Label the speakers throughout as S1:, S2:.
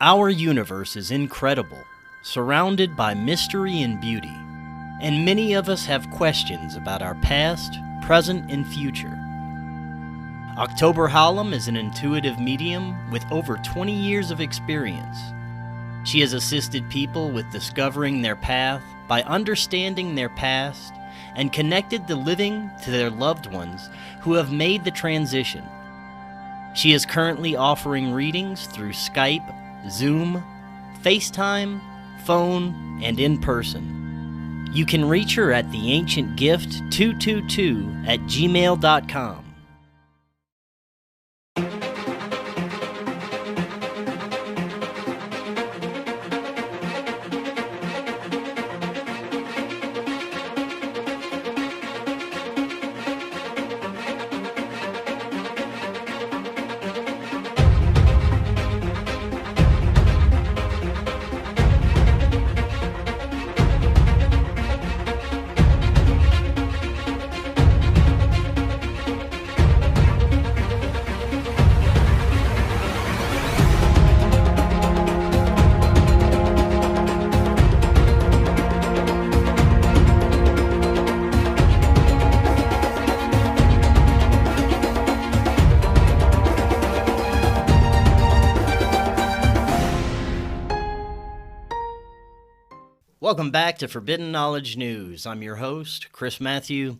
S1: Our universe is incredible, surrounded by mystery and beauty, and many of us have questions about our past, present, and future. October Hallam is an intuitive medium with over 20 years of experience. She has assisted people with discovering their path by understanding their past and connected the living to their loved ones who have made the transition. She is currently offering readings through Skype, Zoom, FaceTime, phone, and in person. You can reach her at theancientgift222@gmail.com. Welcome back to Forbidden Knowledge News. I'm your host, Chris Matthew.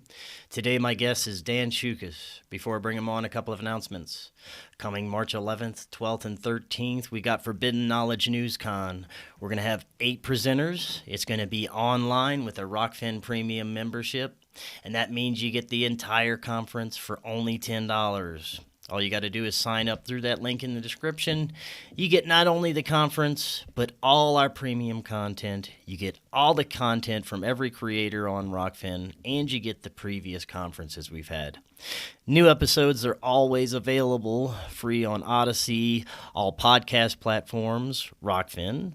S1: Today my guest is Dan Shukis. Before I bring him on, a couple of announcements. Coming March 11th, 12th, and 13th, we got Forbidden Knowledge News Con. We're going to have 8 presenters. It's going to be online with a Rokfin premium membership, and that means you get the entire conference for only $10. All you got to do is sign up through that link in the description. You get not only the conference, but all our premium content. You get all the content from every creator on Rokfin, and you get the previous conferences we've had. New episodes are always available, free on Odysee, all podcast platforms, Rokfin,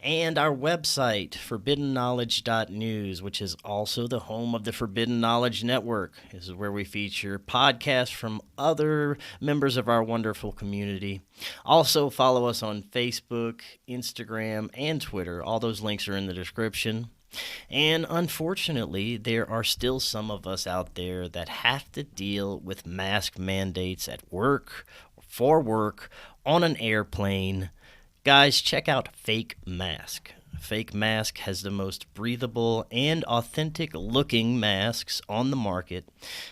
S1: and our website, forbiddenknowledge.news, which is also the home of the Forbidden Knowledge Network. This is where we feature podcasts from other members of our wonderful community. Also, follow us on Facebook, Instagram, and Twitter. All those links are in the description. And unfortunately, there are still some of us out there that have to deal with mask mandates at work, for work, on an airplane. Guys, check out Fake Mask. Fake Mask has the most breathable and authentic looking masks on the market.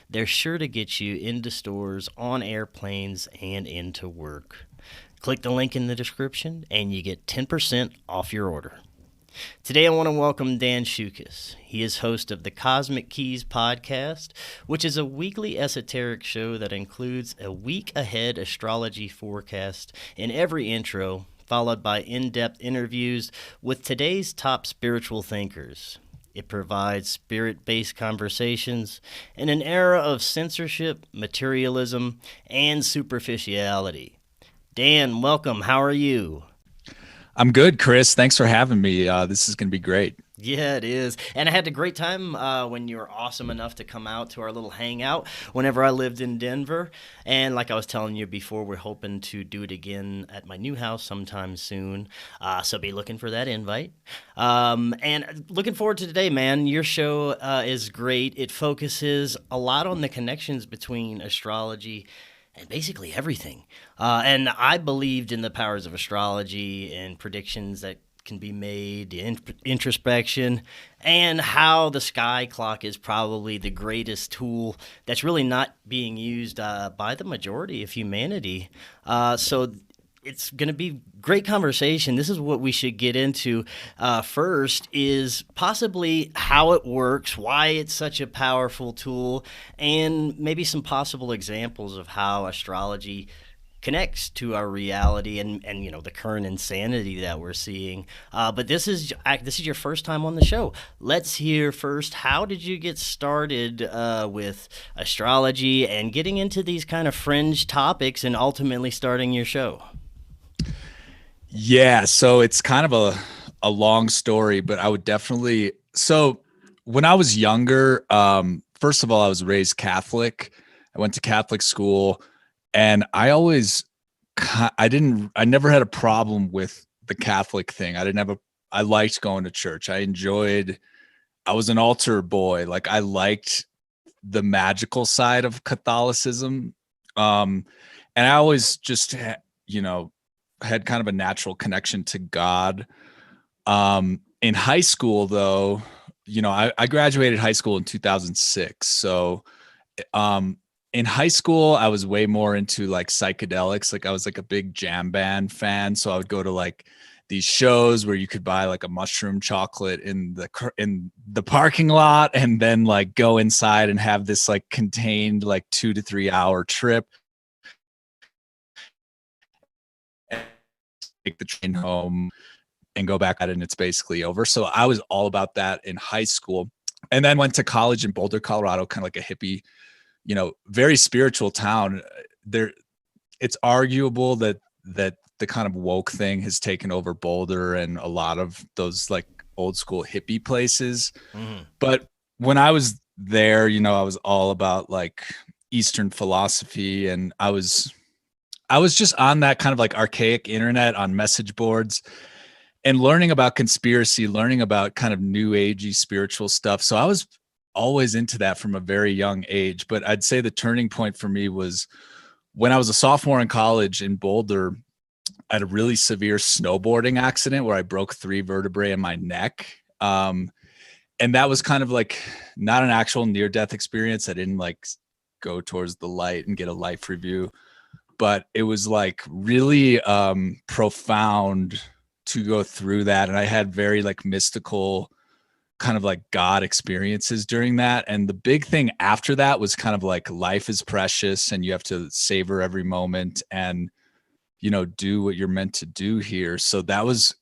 S1: They're sure to get you into stores, on airplanes, and into work. Click the link in the description and you get 10% off your order. Today I want to welcome Dan Shukis. He is host of the Cosmic Keys podcast, which is a weekly esoteric show that includes a week-ahead astrology forecast in every intro, followed by in-depth interviews with today's top spiritual thinkers. It provides spirit-based conversations in an era of censorship, materialism, and superficiality. Dan, welcome. How are you?
S2: I'm good, Chris. Thanks for having me. This is going to be great.
S1: Yeah, it is. And I had a great time when you were awesome enough to come out to our little hangout whenever I lived in Denver. And like I was telling you before, we're hoping to do it again at my new house sometime soon. So be looking for that invite. And looking forward to today, man. Your show is great. It focuses a lot on the connections between astrology and basically everything. And I believed in the powers of astrology and predictions that can be made, the introspection, and how the sky clock is probably the greatest tool that's really not being used by the majority of humanity. So it's going to be great conversation. This is what we should get into. First is possibly how it works, why it's such a powerful tool, and maybe some possible examples of how astrology connects to our reality and you know the current insanity that we're seeing. But this is your first time on the show. Let's hear first, how did you get started with astrology and getting into these kind of fringe topics and ultimately starting your show?
S2: Yeah, so it's kind of a long story, but I would definitely. So when I was younger, first of all, I was raised Catholic. I went to Catholic school, and I never had a problem with the Catholic thing. I liked going to church. I was an altar boy. Like I liked the magical side of Catholicism. And I always just, had kind of a natural connection to God. In high school though, I graduated high school in 2006. So, in high school, I was way more into like psychedelics. Like I was like a big jam band fan. So I would go to like these shows where you could buy like a mushroom chocolate in the parking lot, and then like go inside and have this like contained like 2 to 3 hour trip. Take the train home and go back at it, and it's basically over. So I was all about that in high school, and then went to college in Boulder, Colorado, kind of like a hippie, very spiritual town. It's arguable that the kind of woke thing has taken over Boulder and a lot of those like old school hippie places. Mm-hmm. But when I was there, I was all about like Eastern philosophy, and I was just on that kind of like archaic internet on message boards and learning about conspiracy, learning about kind of new agey spiritual stuff. So I was always into that from a very young age. But I'd say the turning point for me was when I was a sophomore in college in Boulder. I had a really severe snowboarding accident where I broke 3 vertebrae in my neck. And that was kind of like not an actual near-death experience. I didn't like go towards the light and get a life review, but it was like really profound to go through that. And I had very like mystical kind of like God experiences during that. And the big thing after that was kind of like life is precious and you have to savor every moment and, do what you're meant to do here. So that was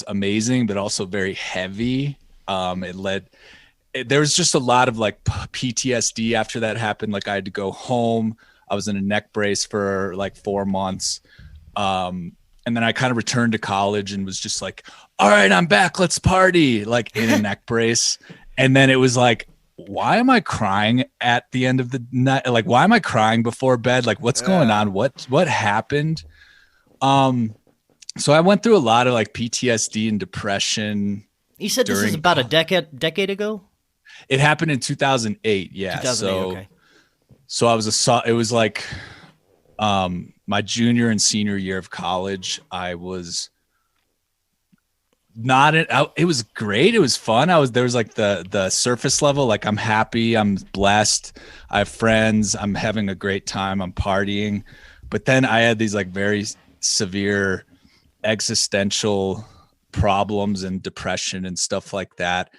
S2: amazing, but also very heavy. There was just a lot of like PTSD after that happened. Like I had to go home. I was in a neck brace for like 4 months. And then I kind of returned to college and was just like, all right, I'm back. Let's party, like in a neck brace. And then it was like, why am I crying at the end of the night? Like, why am I crying before bed? Like, what's going on? What happened? So I went through a lot of like PTSD and depression.
S1: You said this is about a decade ago?
S2: It happened in 2008. Yeah. 2008, okay. So it was like, my junior and senior year of college. I was it was great. It was fun. There was like the surface level. Like I'm happy. I'm blessed. I have friends. I'm having a great time. I'm partying. But then I had these like very severe existential problems and depression and stuff like that.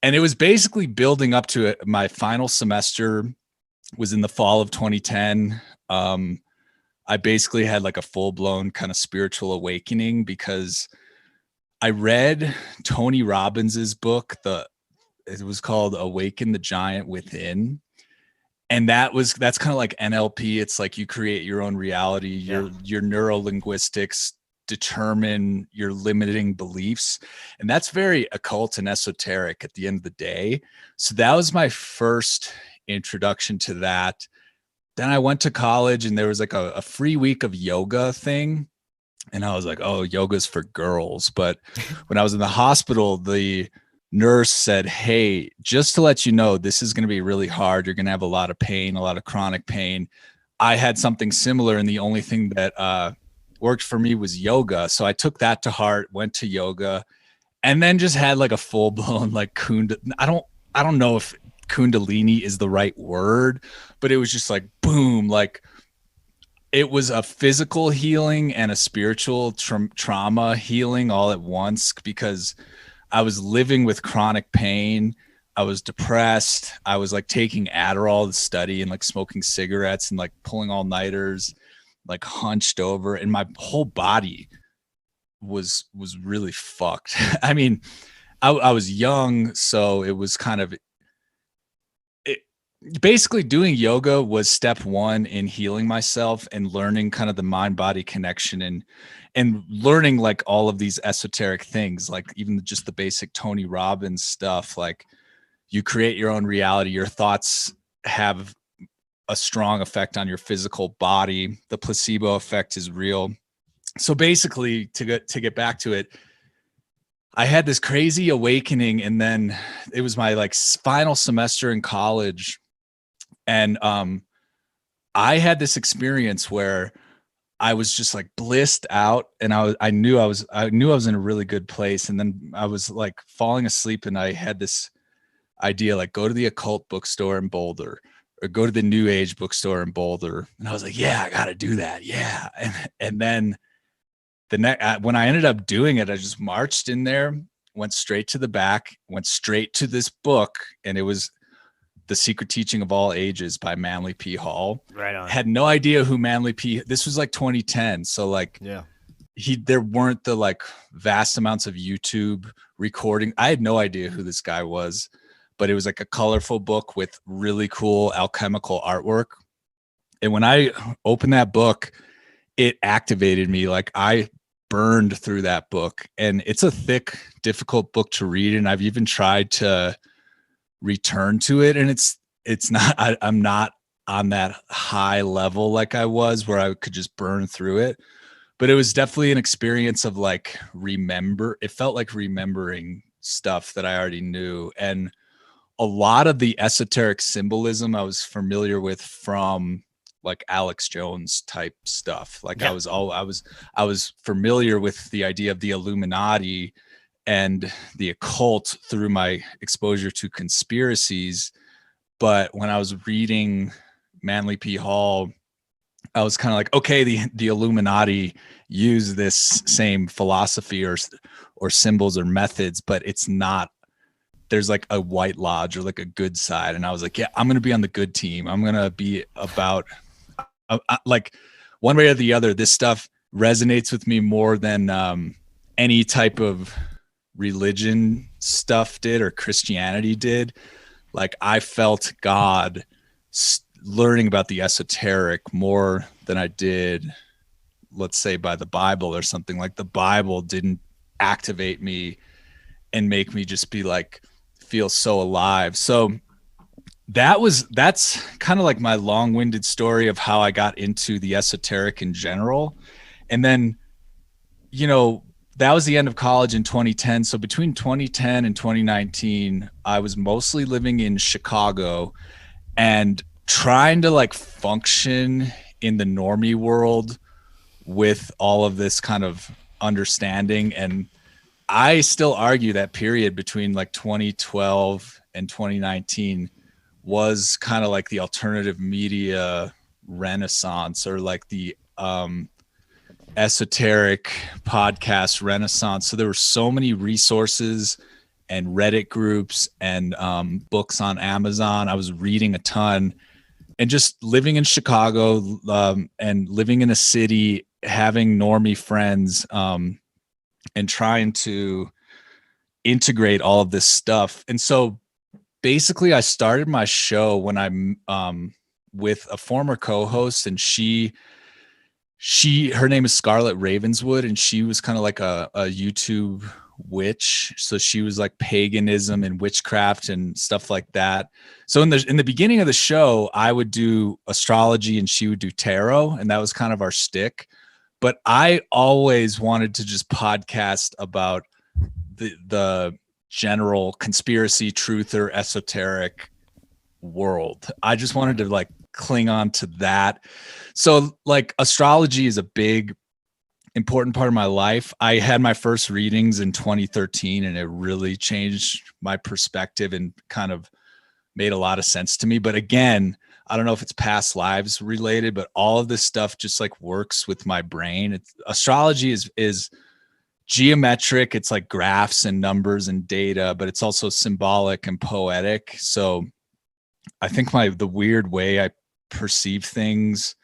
S2: And it was basically building up to it. My final semester was in the fall of 2010. I basically had like a full-blown kind of spiritual awakening because I read Tony Robbins's book. It was called Awaken the Giant Within. And that's kind of like NLP. It's like you create your own reality. Your neurolinguistics determine your limiting beliefs. And that's very occult and esoteric at the end of the day. So that was my first introduction to that. Then I went to college and there was like a free week of yoga thing. And I was like, oh, yoga's for girls. But when I was in the hospital, the nurse said, hey, just to let you know, this is going to be really hard. You're going to have a lot of pain, a lot of chronic pain. I had something similar. And the only thing that worked for me was yoga. So I took that to heart, went to yoga, and then just had like a full blown like I don't know if Kundalini is the right word, but it was just like, boom, like it was a physical healing and a spiritual trauma healing all at once, because I was living with chronic pain. I was depressed. I was like taking Adderall to study and like smoking cigarettes and like pulling all-nighters, like hunched over, and my whole body was really fucked. I mean, I was young, so it was kind of basically doing yoga was step one in healing myself and learning kind of the mind-body connection and learning like all of these esoteric things, like even just the basic Tony Robbins stuff. Like you create your own reality. Your thoughts have a strong effect on your physical body. The placebo effect is real. So basically, to get back to it, I had this crazy awakening, and then it was my like final semester in college, and I had this experience where I was just like blissed out, and I knew I was in a really good place, and then I was like falling asleep, and I had this idea like, go to the occult bookstore in Boulder, or go to the New Age bookstore in Boulder, and I was like, yeah, I got to do that, yeah. And then when I ended up doing it, I just marched in there, went straight to the back, went straight to this book, and it was The Secret Teaching of All Ages by Manly P. Hall.
S1: Right on.
S2: Had no idea who Manly P. This was like 2010, so like,
S1: Yeah.
S2: There weren't the like vast amounts of YouTube recording. I had no idea who this guy was, but it was like a colorful book with really cool alchemical artwork. And when I opened that book, it activated me. Like, I burned through that book, and it's a thick, difficult book to read. And I've even tried to return to it, and it's not, I'm not on that high level like I was, where I could just burn through it. But it was definitely an experience of like it felt like remembering stuff that I already knew. And a lot of the esoteric symbolism I was familiar with from like Alex Jones type stuff. Like, yeah. I was familiar with the idea of the Illuminati and the occult through my exposure to conspiracies. But when I was reading Manly P. Hall, I was kind of like, okay, the Illuminati use this same philosophy or symbols or methods, but it's not, there's like a white lodge or like a good side. And I was like, yeah, I'm going to be on the good team. I'm going to be about like one way or the other. This stuff resonates with me more than any type of religion stuff did or Christianity did. Like, I felt God learning about the esoteric more than I did, let's say, by the Bible or something. Like, the Bible didn't activate me and make me just be like, feel so alive. So that's kind of like my long-winded story of how I got into the esoteric in general. And then, you know, that was the end of college in 2010. So between 2010 and 2019, I was mostly living in Chicago and trying to like function in the normie world with all of this kind of understanding. And I still argue that period between like 2012 and 2019 was kind of like the alternative media renaissance, or like the esoteric podcast renaissance. So there were so many resources and Reddit groups and books on Amazon. I was reading a ton, and just living in Chicago and living in a city, having normie friends, and trying to integrate all of this stuff. And so basically I started my show when I'm with a former co-host, and her name is Scarlett Ravenswood, and she was kind of like a YouTube witch. So she was like paganism and witchcraft and stuff like that. So in the beginning of the show, I would do astrology and she would do tarot, and that was kind of our shtick. But I always wanted to just podcast about the general conspiracy, truther, esoteric world. I just wanted to like cling on to that. So like, astrology is a big, important part of my life. I had my first readings in 2013, and it really changed my perspective and kind of made a lot of sense to me. But again, I don't know if it's past lives related, but all of this stuff just like works with my brain. Astrology is geometric. It's like graphs and numbers and data, but it's also symbolic and poetic. So I think the weird way I perceive things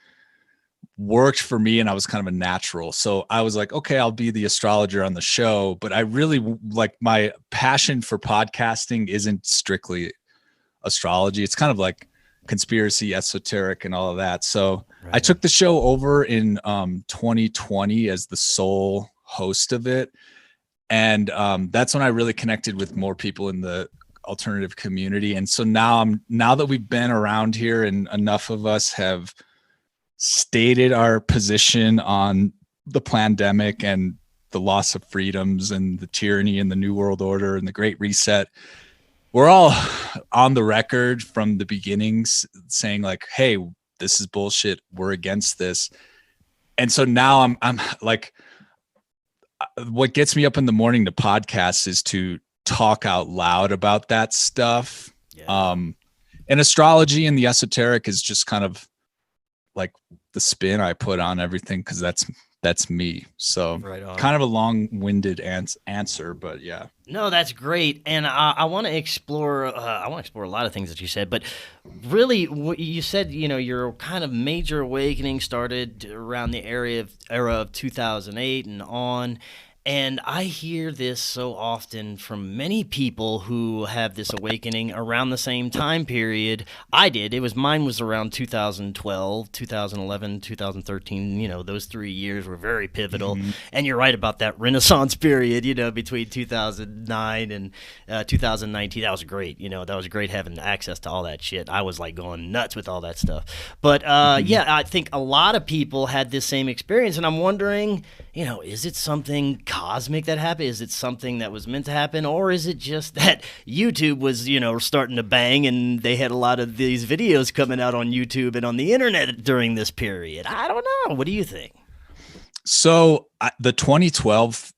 S2: worked for me, and I was kind of a natural. So I was like, okay, I'll be the astrologer on the show. But I really like, my passion for podcasting isn't strictly astrology. It's kind of like conspiracy, esoteric, and all of that. So right. I took the show over in 2020 as the sole host of it. And that's when I really connected with more people in the alternative community. And so now that we've been around here and enough of us have stated our position on the pandemic and the loss of freedoms and the tyranny and the New World Order and the Great Reset, we're all on the record from the beginnings saying like, hey, this is bullshit. We're against this. And so now I'm like, what gets me up in the morning to podcast is to talk out loud about that stuff.
S1: Yeah.
S2: And astrology and the esoteric is just kind of like the spin I put on everything, because that's me. So
S1: Right on.
S2: kind of a long-winded answer, but yeah.
S1: No, that's great, and I want to explore. I want to explore a lot of things that you said, but really, what you said, your kind of major awakening started around the era of 2008 and on. And I hear this so often from many people who have this awakening around the same time period I did. Mine was around 2012, 2011, 2013. Those 3 years were very pivotal.
S2: Mm-hmm.
S1: And you're right about that Renaissance period, between 2009 and 2019. That was great. That was great having access to all that shit. I was like going nuts with all that stuff. But yeah, I think a lot of people had this same experience, and I'm wondering, is it something cosmic that happened? Is it something that was meant to happen? Or is it just that YouTube was, starting to bang and they had a lot of these videos coming out on YouTube and on the internet during this period? I don't know. What do you think?
S2: So the 2012,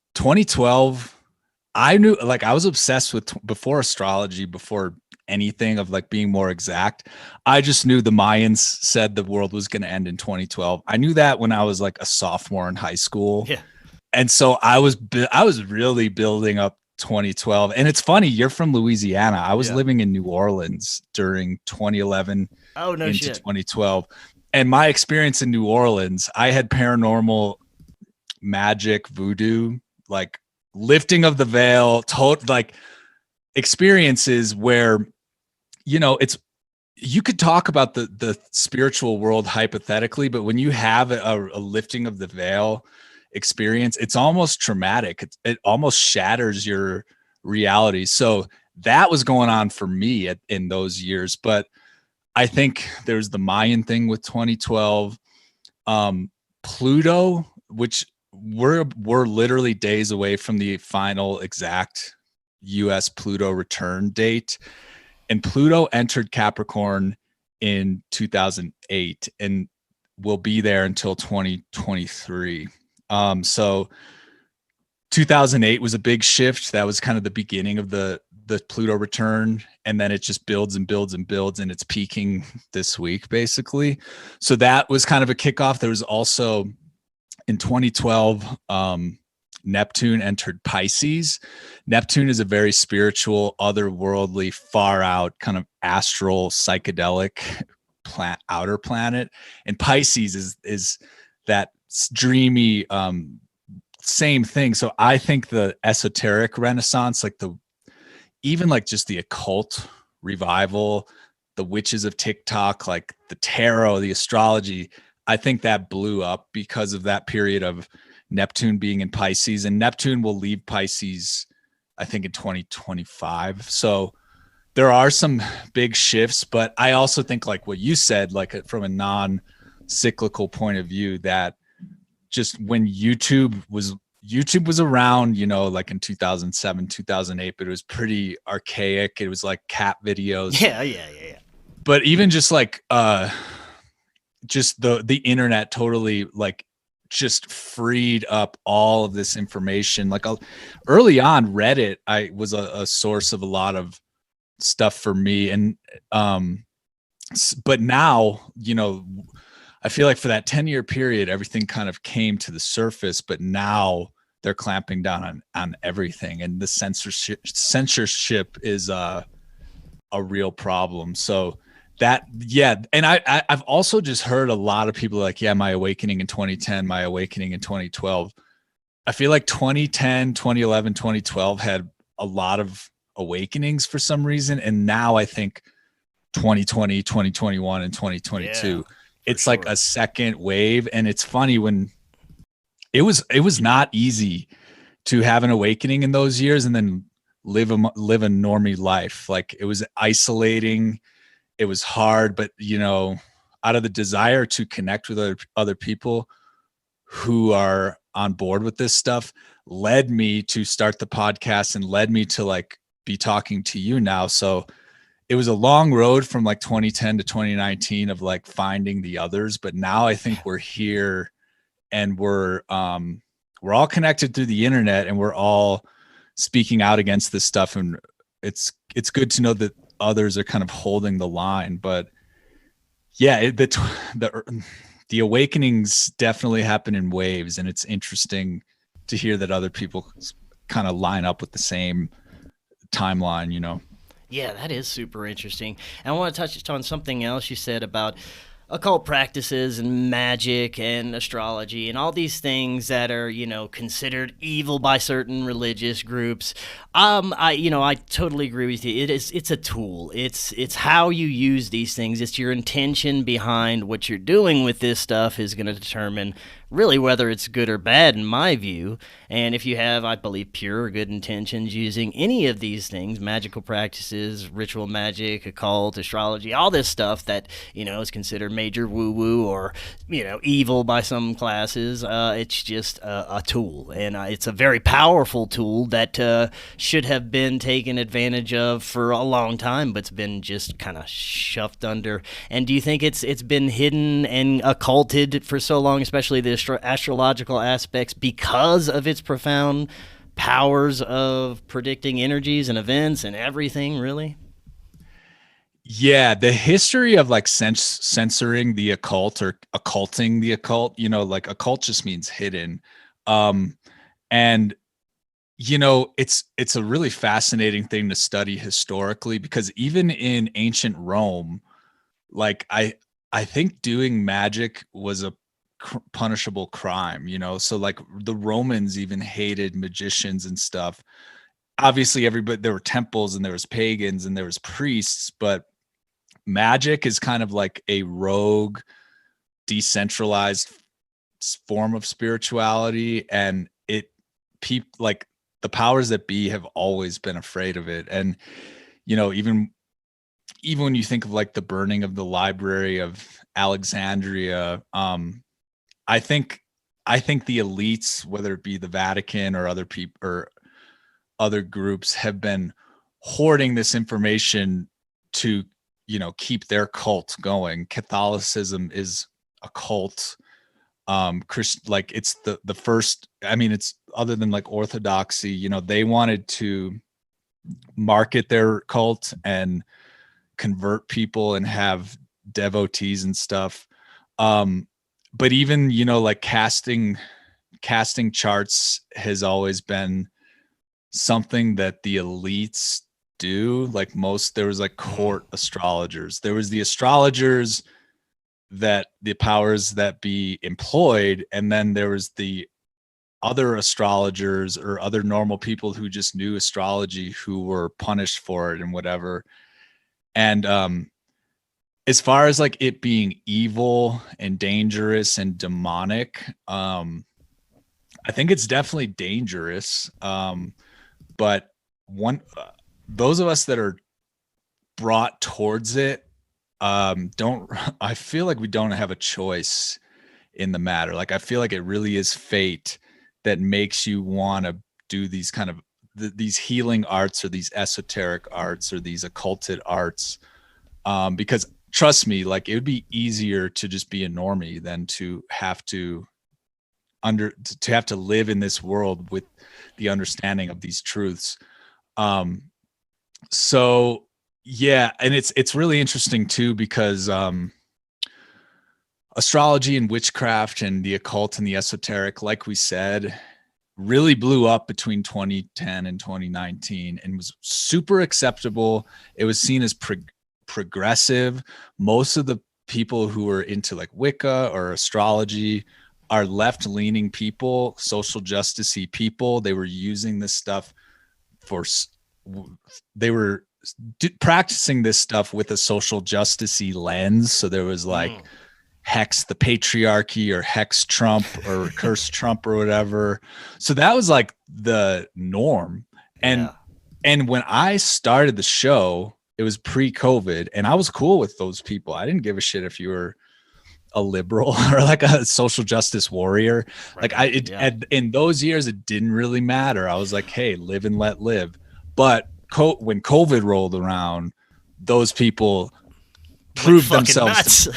S2: I knew, like, I was obsessed with before astrology, before anything of like being more exact. I just knew the Mayans said the world was going to end in 2012. I knew that when I was like a sophomore in high school.
S1: Yeah.
S2: And so I was really building up 2012. And it's funny, you're from Louisiana. I was living in New Orleans during 2011 into 2012. And my experience in New Orleans, I had paranormal, magic, voodoo, like lifting of the veil, like experiences where, you could talk about the spiritual world hypothetically, but when you have a lifting of the veil experience, it's almost traumatic. It almost shatters your reality. So that was going on for me in those years. But I think there's the Mayan thing with 2012, Pluto, which we're literally days away from the final exact US Pluto return date. And Pluto entered Capricorn in 2008 and will be there until 2023. So 2008 was a big shift. That was kind of the beginning of the Pluto return. And then it just builds and builds and builds, and it's peaking this week, basically. So that was kind of a kickoff. There was also in 2012, Neptune entered Pisces. Neptune is a very spiritual, otherworldly, far out kind of astral, psychedelic outer planet. And Pisces is that dreamy, same thing. So I think the esoteric renaissance, like even like just the occult revival, the witches of TikTok, like the tarot, the astrology, I think that blew up because of that period of Neptune being in Pisces. And Neptune will leave Pisces, I think, in 2025. So there are some big shifts, but I also think, like what you said, like from a non-cyclical point of view, that just when YouTube was around, like in 2007, 2008, but it was pretty archaic. It was like cat videos.
S1: Yeah.
S2: But even just like, just the internet totally like just freed up all of this information. Like early on, Reddit, I was a source of a lot of stuff for me. And, but now, I feel like for that 10-year period, everything kind of came to the surface, but now they're clamping down on everything. And the censorship is a real problem. So that, yeah. And I've also just heard a lot of people like, yeah, my awakening in 2010, my awakening in 2012. I feel like 2010, 2011, 2012 had a lot of awakenings for some reason. And now I think 2020, 2021, and 2022, it's like a second wave. And it's funny, when it was not easy to have an awakening in those years and then live a normie life. Like, it was isolating. It was hard, but out of the desire to connect with other people who are on board with this stuff led me to start the podcast and led me to like be talking to you now. So it was a long road from like 2010 to 2019 of like finding the others, but now I think we're here and we're all connected through the internet and we're all speaking out against this stuff. And it's good to know that others are kind of holding the line. But yeah, the awakenings definitely happen in waves, and it's interesting to hear that other people kind of line up with the same timeline, you know.
S1: Yeah, that is super interesting. And I want to touch on something else you said about occult practices and magic and astrology and all these things that are, considered evil by certain religious groups. I totally agree with you. It's a tool. It's how you use these things. It's your intention behind what you're doing with this stuff is going to determine really whether it's good or bad in my view. And if you have, I believe, pure or good intentions using any of these things, magical practices, ritual magic, occult, astrology, all this stuff that, is considered major woo-woo or, evil by some classes, it's just a tool. And it's a very powerful tool that should have been taken advantage of for a long time, but it's been just kind of shoved under. And do you think it's been hidden and occulted for so long, especially the astrological aspects, because of its profound powers of predicting energies and events and everything, really?
S2: Yeah, the history of like censoring the occult or occulting the occult, like occult just means hidden. And it's a really fascinating thing to study historically, because even in ancient Rome, like I think doing magic was a punishable crime, so like the Romans even hated magicians and stuff. Obviously everybody, there were temples and there was pagans and there was priests, but magic is kind of like a rogue, decentralized form of spirituality, and like the powers that be have always been afraid of it. And even when you think of like the burning of the Library of Alexandria, I think the elites, whether it be the Vatican or other people or other groups, have been hoarding this information to, keep their cult going. Catholicism is a cult. Like it's the first, it's other than like Orthodoxy, they wanted to market their cult and convert people and have devotees and stuff. But even, like casting charts has always been something that the elites do. Like there was like court astrologers. There was the astrologers that the powers that be employed, and then there was the other astrologers or other normal people who just knew astrology who were punished for it and whatever. And as far as like it being evil and dangerous and demonic, I think it's definitely dangerous. But those of us that are brought towards it, I feel like we don't have a choice in the matter. Like I feel like it really is fate that makes you want to do these kind of these healing arts or these esoteric arts or these occulted arts, because trust me, like it would be easier to just be a normie than to have to live in this world with the understanding of these truths. So yeah, and it's really interesting too, because astrology and witchcraft and the occult and the esoteric, like we said, really blew up between 2010 and 2019 and was super acceptable. It was seen as progressive. Most of the people who were into like Wicca or astrology are left-leaning people, social justice-y people. They were using this stuff they were practicing this stuff with a social justice-y lens. So there was like hex the patriarchy or hex Trump or curse Trump or whatever. So that was like the norm. And when I started the show, it was pre-COVID, and I was cool with those people. I didn't give a shit if you were a liberal or like a social justice warrior. Like in those years, it didn't really matter. I was like, hey, live and let live. But when COVID rolled around, those people proved themselves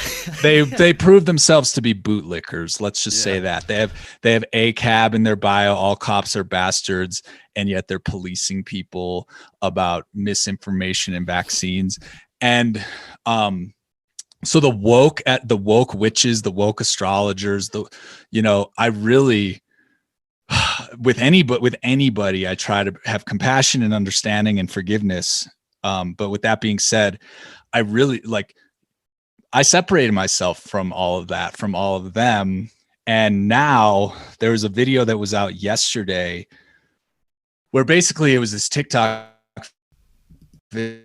S2: they proved themselves to be bootlickers. Let's just say that they have a cab in their bio. All cops are bastards, and yet they're policing people about misinformation and vaccines. And so the woke witches, the woke astrologers, I really with anybody I try to have compassion and understanding and forgiveness. But with that being said, I separated myself from all of that, from all of them. And now there was a video that was out yesterday where basically it was this TikTok video.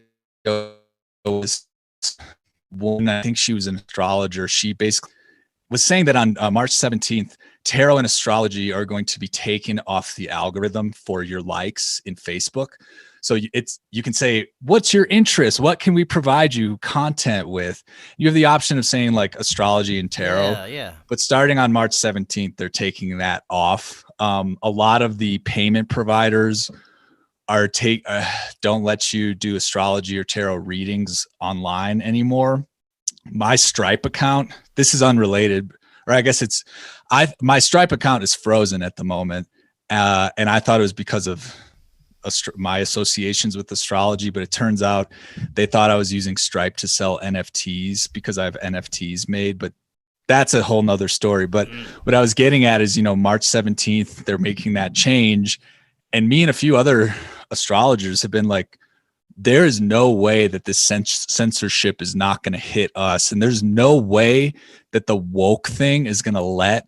S2: One, I think she was an astrologer. She basically was saying that on March 17th, tarot and astrology are going to be taken off the algorithm for your likes in Facebook. So you can say, what's your interest? What can we provide you content with? You have the option of saying like astrology and tarot.
S1: Yeah.
S2: But starting on March 17th, they're taking that off. A lot of the payment providers don't let you do astrology or tarot readings online anymore. My Stripe account, this is unrelated, or I guess my Stripe account is frozen at the moment. And I thought it was because of my associations with astrology, but it turns out they thought I was using Stripe to sell NFTs because I have NFTs made, but that's a whole nother story. But what I was getting at is, March 17th, they're making that change. And me and a few other astrologers have been like, there is no way that this censorship is not going to hit us. And there's no way that the woke thing is going to let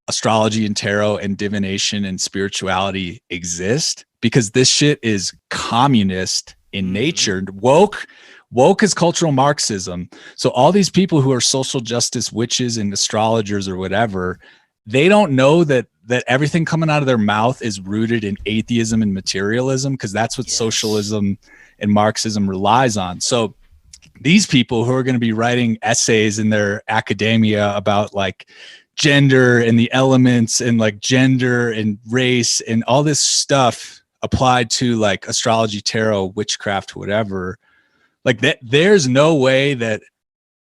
S2: astrology and tarot and divination and spirituality exist, because this shit is communist in nature. Woke is cultural Marxism. So all these people who are social justice witches and astrologers or whatever, they don't know that everything coming out of their mouth is rooted in atheism and materialism, because that's what socialism and Marxism relies on. So these people who are going to be writing essays in their academia about like gender and the elements and like gender and race and all this stuff applied to like astrology, tarot, witchcraft, whatever, like that, there's no way that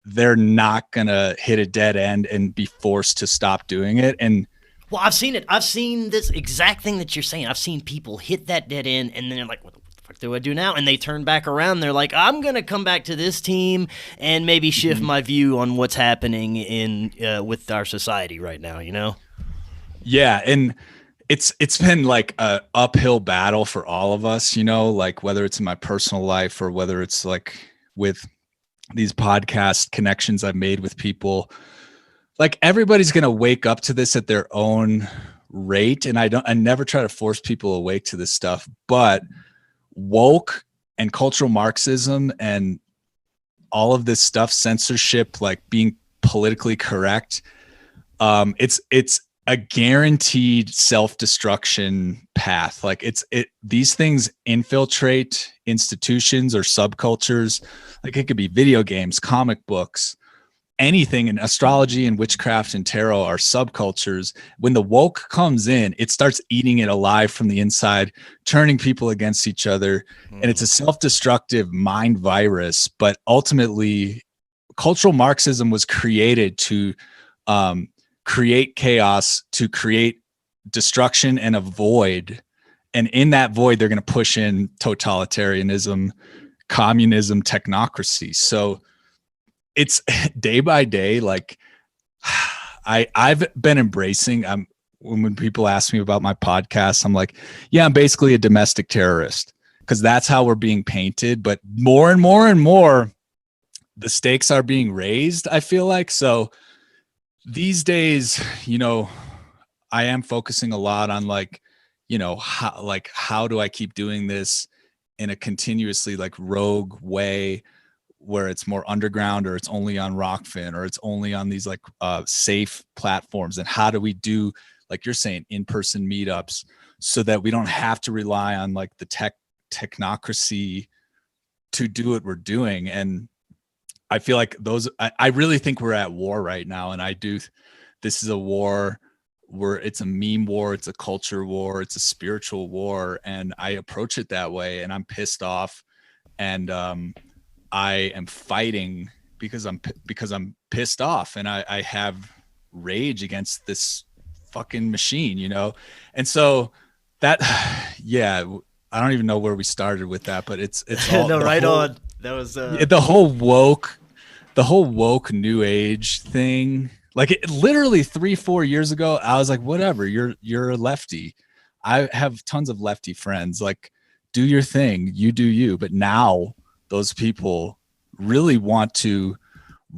S2: they're not going to hit a dead end and be forced to stop doing it. And
S1: well, I've seen it. I've seen this exact thing that you're saying. I've seen people hit that dead end and then they're like, what the fuck do I do now? And they turn back around. They're like, I'm going to come back to this team and maybe shift my view on what's happening in with our society right now, Yeah.
S2: And it's been like a uphill battle for all of us, like whether it's in my personal life or whether it's like with these podcast connections I've made with people. Like everybody's going to wake up to this at their own rate. And I never try to force people awake to this stuff, but woke and cultural Marxism and all of this stuff, censorship, like being politically correct. It's a guaranteed self-destruction path. Like these things infiltrate institutions or subcultures. Like it could be video games, comic books, anything. In astrology and witchcraft and tarot are subcultures. When the woke comes in, it starts eating it alive from the inside, turning people against each other. And it's a self-destructive mind virus. But ultimately, cultural Marxism was created to create chaos, to create destruction and a void. And in that void, they're going to push in totalitarianism, communism, technocracy. So it's day by day. Like I've been embracing, when people ask me about my podcast, I'm like, yeah, I'm basically a domestic terrorist, because that's how we're being painted. But more and more and more, the stakes are being raised, I feel like. So these days, I am focusing a lot on how do I keep doing this in a continuously like rogue way, where it's more underground, or it's only on Rokfin, or it's only on these like safe platforms. And how do we do, like you're saying, in-person meetups, so that we don't have to rely on like the technocracy to do what we're doing. And I feel like I really think we're at war right now. And this is a war where it's a meme war, it's a culture war, it's a spiritual war. And I approach it that way, and I'm pissed off. And I am fighting because I'm pissed off, and I have rage against this fucking machine, And so that, yeah, I don't even know where we started with that, but it's all
S1: no, right on. That was
S2: the whole woke new age thing. Like, literally 3-4 years ago, I was like, whatever, you're a lefty. I have tons of lefty friends. Like, do your thing, you do you. But now those people really want to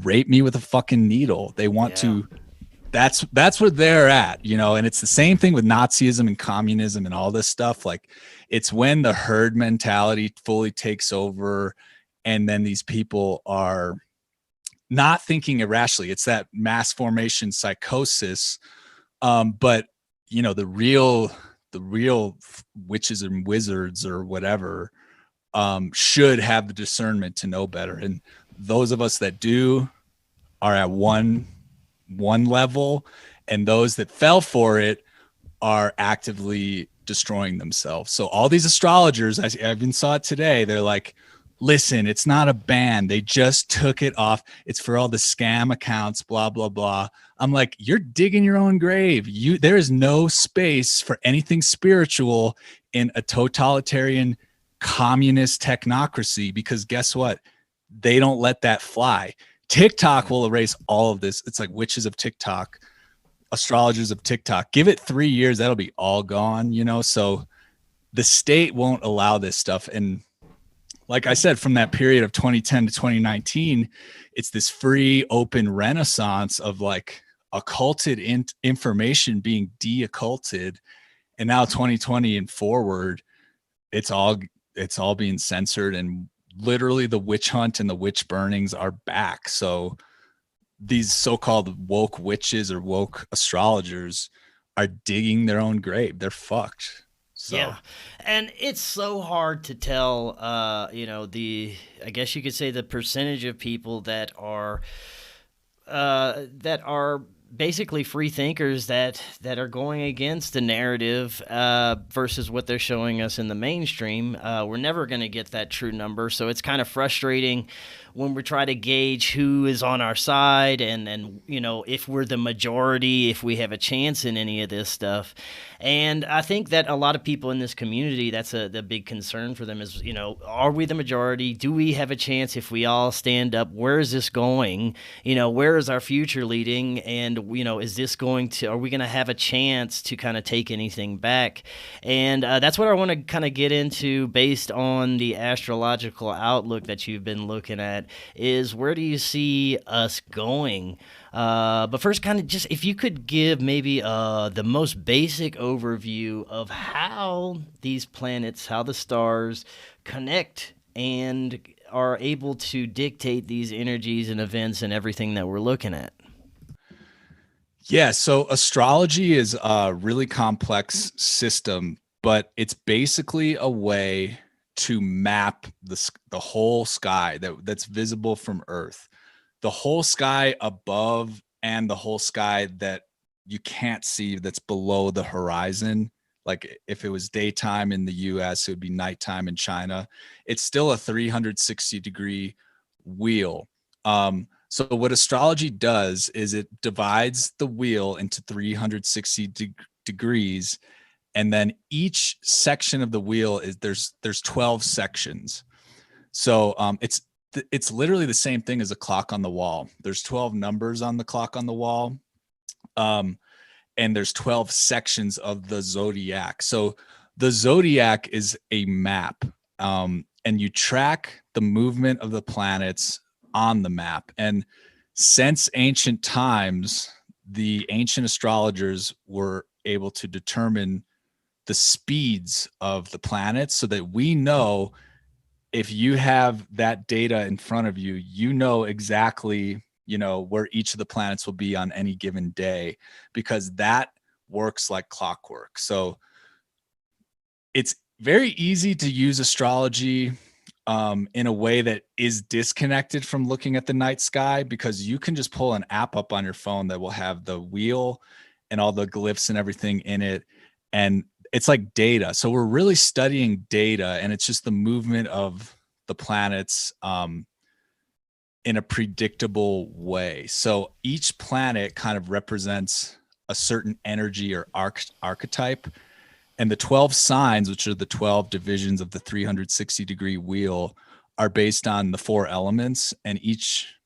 S2: rape me with a fucking needle. They want to. That's where they're at, and it's the same thing with Nazism and communism and all this stuff. Like, it's when the herd mentality fully takes over, and then these people are not thinking irrationally. It's that mass formation psychosis. But the real witches and wizards or whatever should have the discernment to know better. And those of us that do are at one level, and those that fell for it are actively destroying themselves. So all these astrologers, I even saw it today, they're like, listen, it's not a ban. They just took it off. It's for all the scam accounts, blah, blah, blah. I'm like, you're digging your own grave. There is no space for anything spiritual in a totalitarian communist technocracy, because guess what? They don't let that fly. TikTok will erase all of this. It's like witches of TikTok, astrologers of TikTok. Give it 3 years, that'll be all gone, So the state won't allow this stuff. And like I said, from that period of 2010 to 2019, it's this free, open renaissance of like occulted information being de-occulted. And now 2020 and forward, it's all being censored, and literally the witch hunt and the witch burnings are back. So these so-called woke witches or woke astrologers are digging their own grave. They're fucked. So.
S1: Yeah, and it's so hard to tell, I guess you could say the percentage of people that are basically free thinkers that are going against the narrative versus what they're showing us in the mainstream. We're never going to get that true number, so it's kind of frustrating when we try to gauge who is on our side and if we're the majority, if we have a chance in any of this stuff. And I think that a lot of people in this community, that's the big concern for them is, are we the majority? Do we have a chance if we all stand up? Where is this going? Where is our future leading? And, is this are we going to have a chance to kind of take anything back? And that's what I want to kind of get into based on the astrological outlook that you've been looking at, is where do you see us going? But first, kind of just if you could give maybe the most basic overview of how these planets, how the stars connect and are able to dictate these energies and events and everything that we're looking at.
S2: Yeah, so astrology is a really complex system, but it's basically a way to map the whole sky that's visible from Earth. The whole sky above and the whole sky that you can't see that's below the horizon. Like if it was daytime in the US, it would be nighttime in China. It's still a 360-degree wheel. So what astrology does is it divides the wheel into 360 degrees, and then each section of the wheel is there's 12 sections. So it's literally the same thing as a clock on the wall. There's 12 numbers on the clock on the wall. And there's 12 sections of the zodiac. So the zodiac is a map. And you track the movement of the planets on the map. And since ancient times, the ancient astrologers were able to determine the speeds of the planets so that we know, if you have that data in front of you, you know exactly, where each of the planets will be on any given day, because that works like clockwork. So it's very easy to use astrology in a way that is disconnected from looking at the night sky, because you can just pull an app up on your phone that will have the wheel and all the glyphs and everything in it. And it's like data. So we're really studying data, and it's just the movement of the planets in a predictable way. So each planet kind of represents a certain energy or archetype. And the 12 signs, which are the 12 divisions of the 360-degree wheel, are based on the 4 elements. And each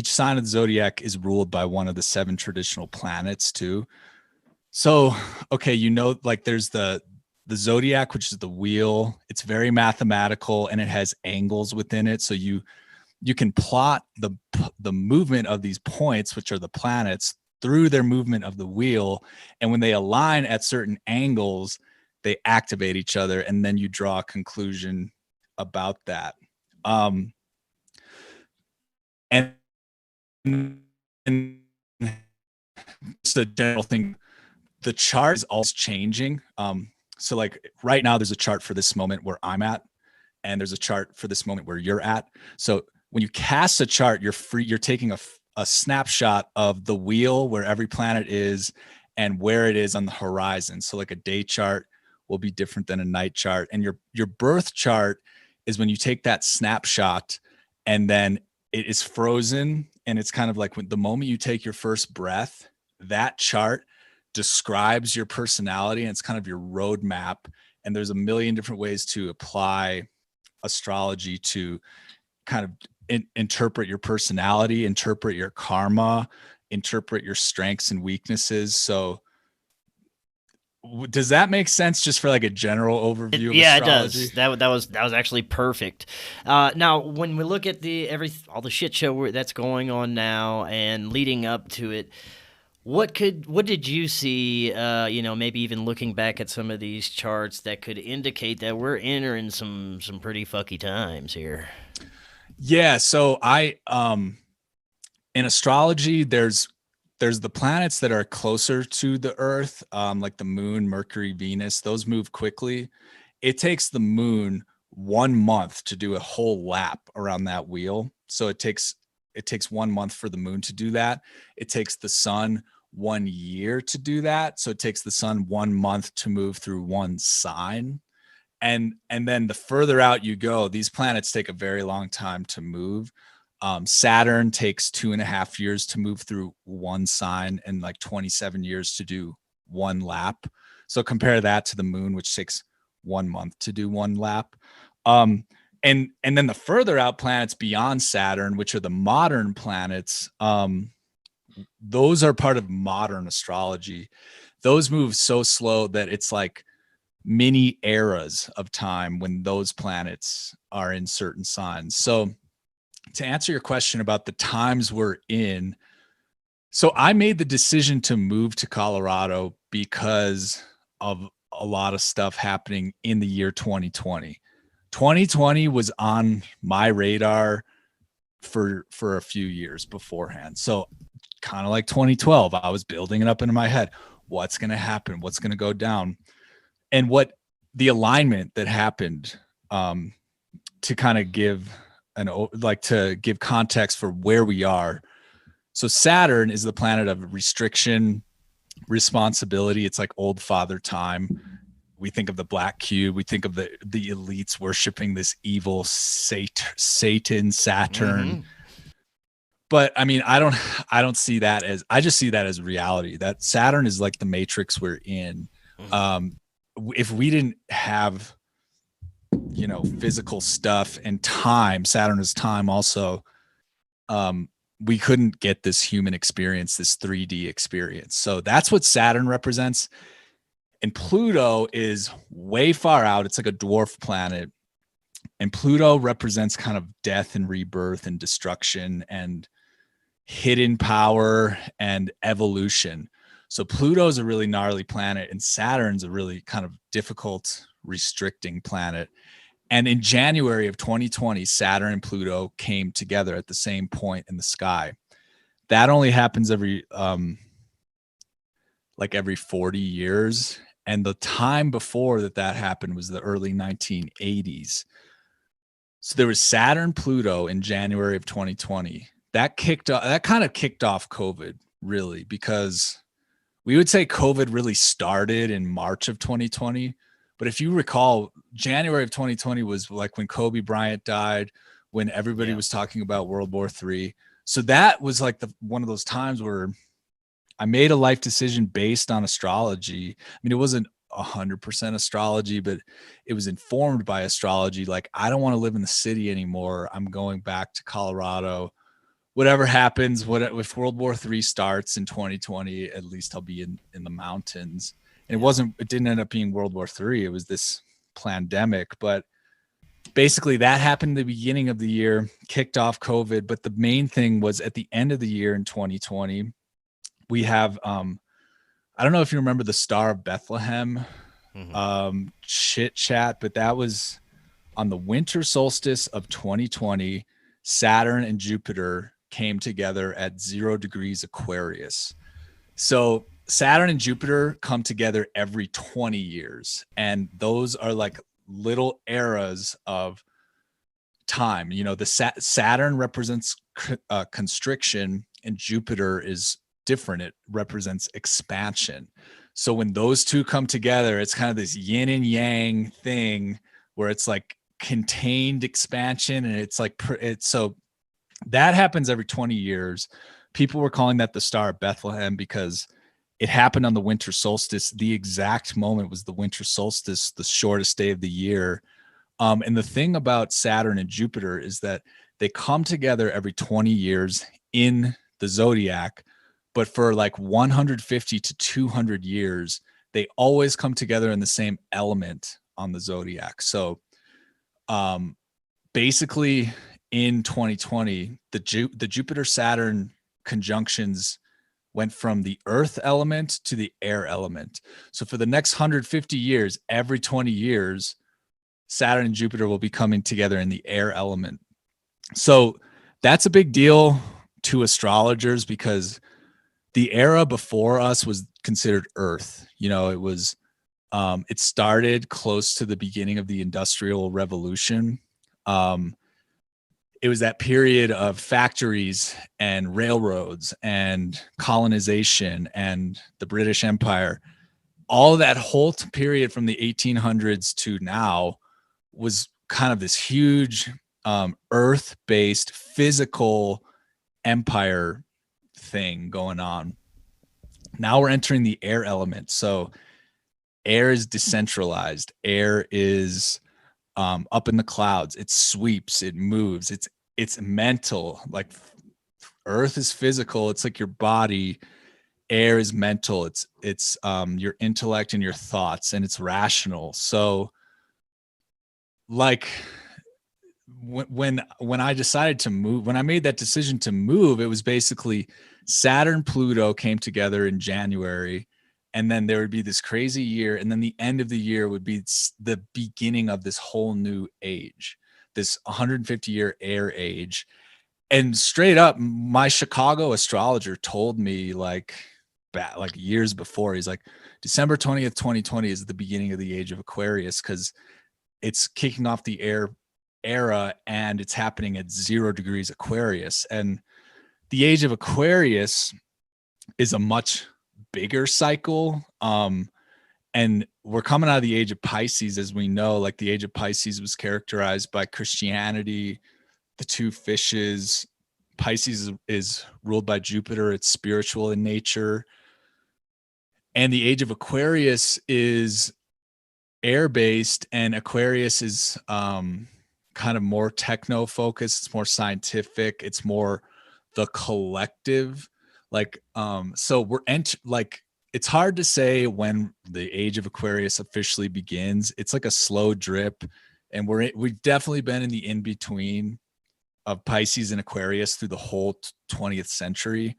S2: sign of the zodiac is ruled by one of the 7 traditional planets too. So, okay, like there's the zodiac, which is the wheel. It's very mathematical and it has angles within it. So you can plot the movement of these points, which are the planets, through their movement of the wheel. And when they align at certain angles, they activate each other, and then you draw a conclusion about that. And it's a general thing. The chart is always changing. So like right now, there's a chart for this moment where I'm at, and there's a chart for this moment where you're at. So when you cast a chart, you're taking a snapshot of the wheel where every planet is and where it is on the horizon. So like a day chart will be different than a night chart. And your birth chart is when you take that snapshot and then it is frozen. And it's kind of like when the moment you take your first breath, that chart describes your personality, and it's kind of your roadmap. And there's a million different ways to apply astrology to kind of interpret your personality, interpret your karma, interpret your strengths and weaknesses. So does that make sense, just for like a general overview of astrology?
S1: It does. That was actually perfect. Now, when we look at all the shit show that's going on now and leading up to it, what did you see? Maybe even looking back at some of these charts that could indicate that we're entering some pretty fucky times here.
S2: Yeah. So in astrology, there's the planets that are closer to the Earth, like the Moon, Mercury, Venus. Those move quickly. It takes the Moon 1 month to do a whole lap around that wheel. So it takes 1 month for the Moon to do that. It takes the Sun 1 year to do that. So it takes the Sun 1 month to move through one sign. And then the further out you go, these planets take a very long time to move. Saturn takes 2.5 years to move through one sign, and like 27 years to do one lap. So compare that to the Moon, which takes 1 month to do one lap. And then the further out planets beyond Saturn, which are the modern planets, those are part of modern astrology. Those move so slow that it's like mini eras of time when those planets are in certain signs. So to answer your question about the times we're in, so I made the decision to move to Colorado because of a lot of stuff happening in the year 2020. 2020 was on my radar for a few years beforehand. So kind of like 2012, I was building it up into my head. What's going to happen? What's going to go down? And what the alignment that happened, to kind of give context for where we are. So Saturn is the planet of restriction, responsibility. It's like old father time. We think of the black cube. We think of the elites worshiping this evil Satan, Saturn. Mm-hmm. But I mean, I don't see that as, I just see that as reality, that Saturn is like the matrix we're in. Mm-hmm. If we didn't have, physical stuff and time, Saturn is time also, we couldn't get this human experience, this 3D experience. So that's what Saturn represents. And Pluto is way far out. It's like a dwarf planet. And Pluto represents kind of death and rebirth and destruction and hidden power and evolution. So Pluto is a really gnarly planet, and Saturn's a really kind of difficult, restricting planet. And in January of 2020, Saturn and Pluto came together at the same point in the sky. That only happens every 40 years. And the time before that happened was the early 1980s. So there was Saturn, Pluto in January of 2020. That kind of kicked off COVID, really, because we would say COVID really started in March of 2020. But if you recall, January of 2020 was like when Kobe Bryant died, when everybody was talking about World War III. So that was like one of those times where I made a life decision based on astrology. I mean, it wasn't 100% astrology, but it was informed by astrology. Like, I don't want to live in the city anymore. I'm going back to Colorado. Whatever happens, if World War III starts in 2020, at least I'll be in the mountains. And it didn't end up being World War III. It was this pandemic, but basically that happened at the beginning of the year, kicked off COVID. But the main thing was at the end of the year in 2020, we have, I don't know if you remember the Star of Bethlehem chit chat, but that was on the winter solstice of 2020. Saturn and Jupiter came together at 0 degrees Aquarius. So Saturn and Jupiter come together every 20 years. And those are like little eras of time. You know, the Saturn represents constriction, and Jupiter is different. It represents expansion. So when those two come together, it's kind of this yin and yang thing where it's like contained expansion, and it's like so that happens every 20 years. People were calling that the Star of Bethlehem because it happened on the winter solstice. The exact moment was the winter solstice, the shortest day of the year. And the thing about Saturn and Jupiter is that they come together every 20 years in the zodiac, but for like 150 to 200 years, they always come together in the same element on the zodiac. So basically in 2020, the Jupiter-Saturn conjunctions went from the earth element to the air element. So for the next 150 years, every 20 years, Saturn and Jupiter will be coming together in the air element. So that's a big deal to astrologers because the era before us was considered earth. You know, it was, it started close to the beginning of the Industrial Revolution. It was that period of factories and railroads and colonization and the British Empire. All that whole period from the 1800s to now was kind of this huge earth-based physical empire thing going on. Now we're entering the air element. So air is decentralized. Air is up in the clouds. It sweeps, it moves. It's mental. Like earth is physical. It's like your body. Air is mental. It's your intellect and your thoughts, and it's rational. So like when I decided to move, when I made that decision to move, it was basically Saturn, Pluto came together in January, and then there would be this crazy year, and then the end of the year would be the beginning of this whole new age, this 150-year air age. And straight up, my Chicago astrologer told me like years before, he's like, December 20th, 2020 is the beginning of the age of Aquarius because it's kicking off the air era and it's happening at 0 degrees Aquarius. And the age of Aquarius is a much bigger cycle. And we're coming out of the age of Pisces, as we know. Like the age of Pisces was characterized by Christianity, the two fishes. Pisces is ruled by Jupiter. It's spiritual in nature. And the age of Aquarius is air-based, and Aquarius is kind of more techno-focused. It's more scientific. It's more the collective. Like, so we're it's hard to say when the age of Aquarius officially begins. It's like a slow drip, and we've definitely been in the in-between of Pisces and Aquarius through the whole 20th century.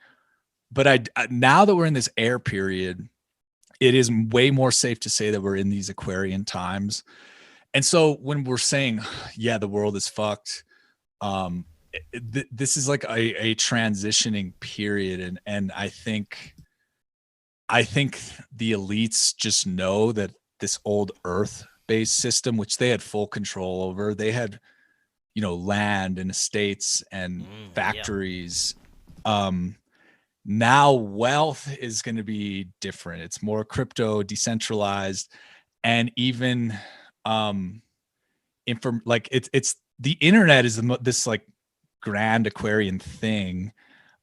S2: But now that we're in this air period, it is way more safe to say that we're in these Aquarian times. And so when we're saying, yeah, the world is fucked, this is like a transitioning period. And I think the elites just know that this old earth-based system, which they had full control over, they had, land and estates and
S1: Yeah.
S2: factories. Now wealth is going to be different. It's more crypto, decentralized, and even like it's the internet is this like grand Aquarian thing.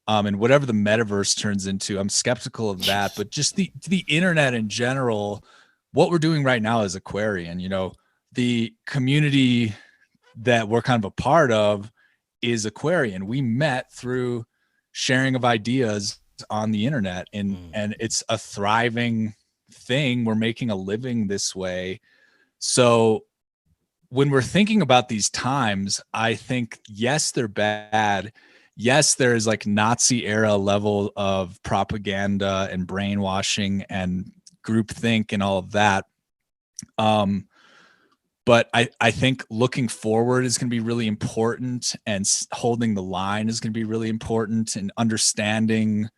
S2: And whatever the metaverse turns into, I'm skeptical of that. But just the internet in general, what we're doing right now is Aquarian. The community that we're kind of a part of is Aquarian. We met through sharing of ideas on the internet, and it's a thriving thing. We're making a living this way. So when we're thinking about these times, I think, yes, they're bad. Yes, there's like Nazi era level of propaganda and brainwashing and groupthink and all of that. But I think looking forward is going to be really important, and holding the line is going to be really important, and understanding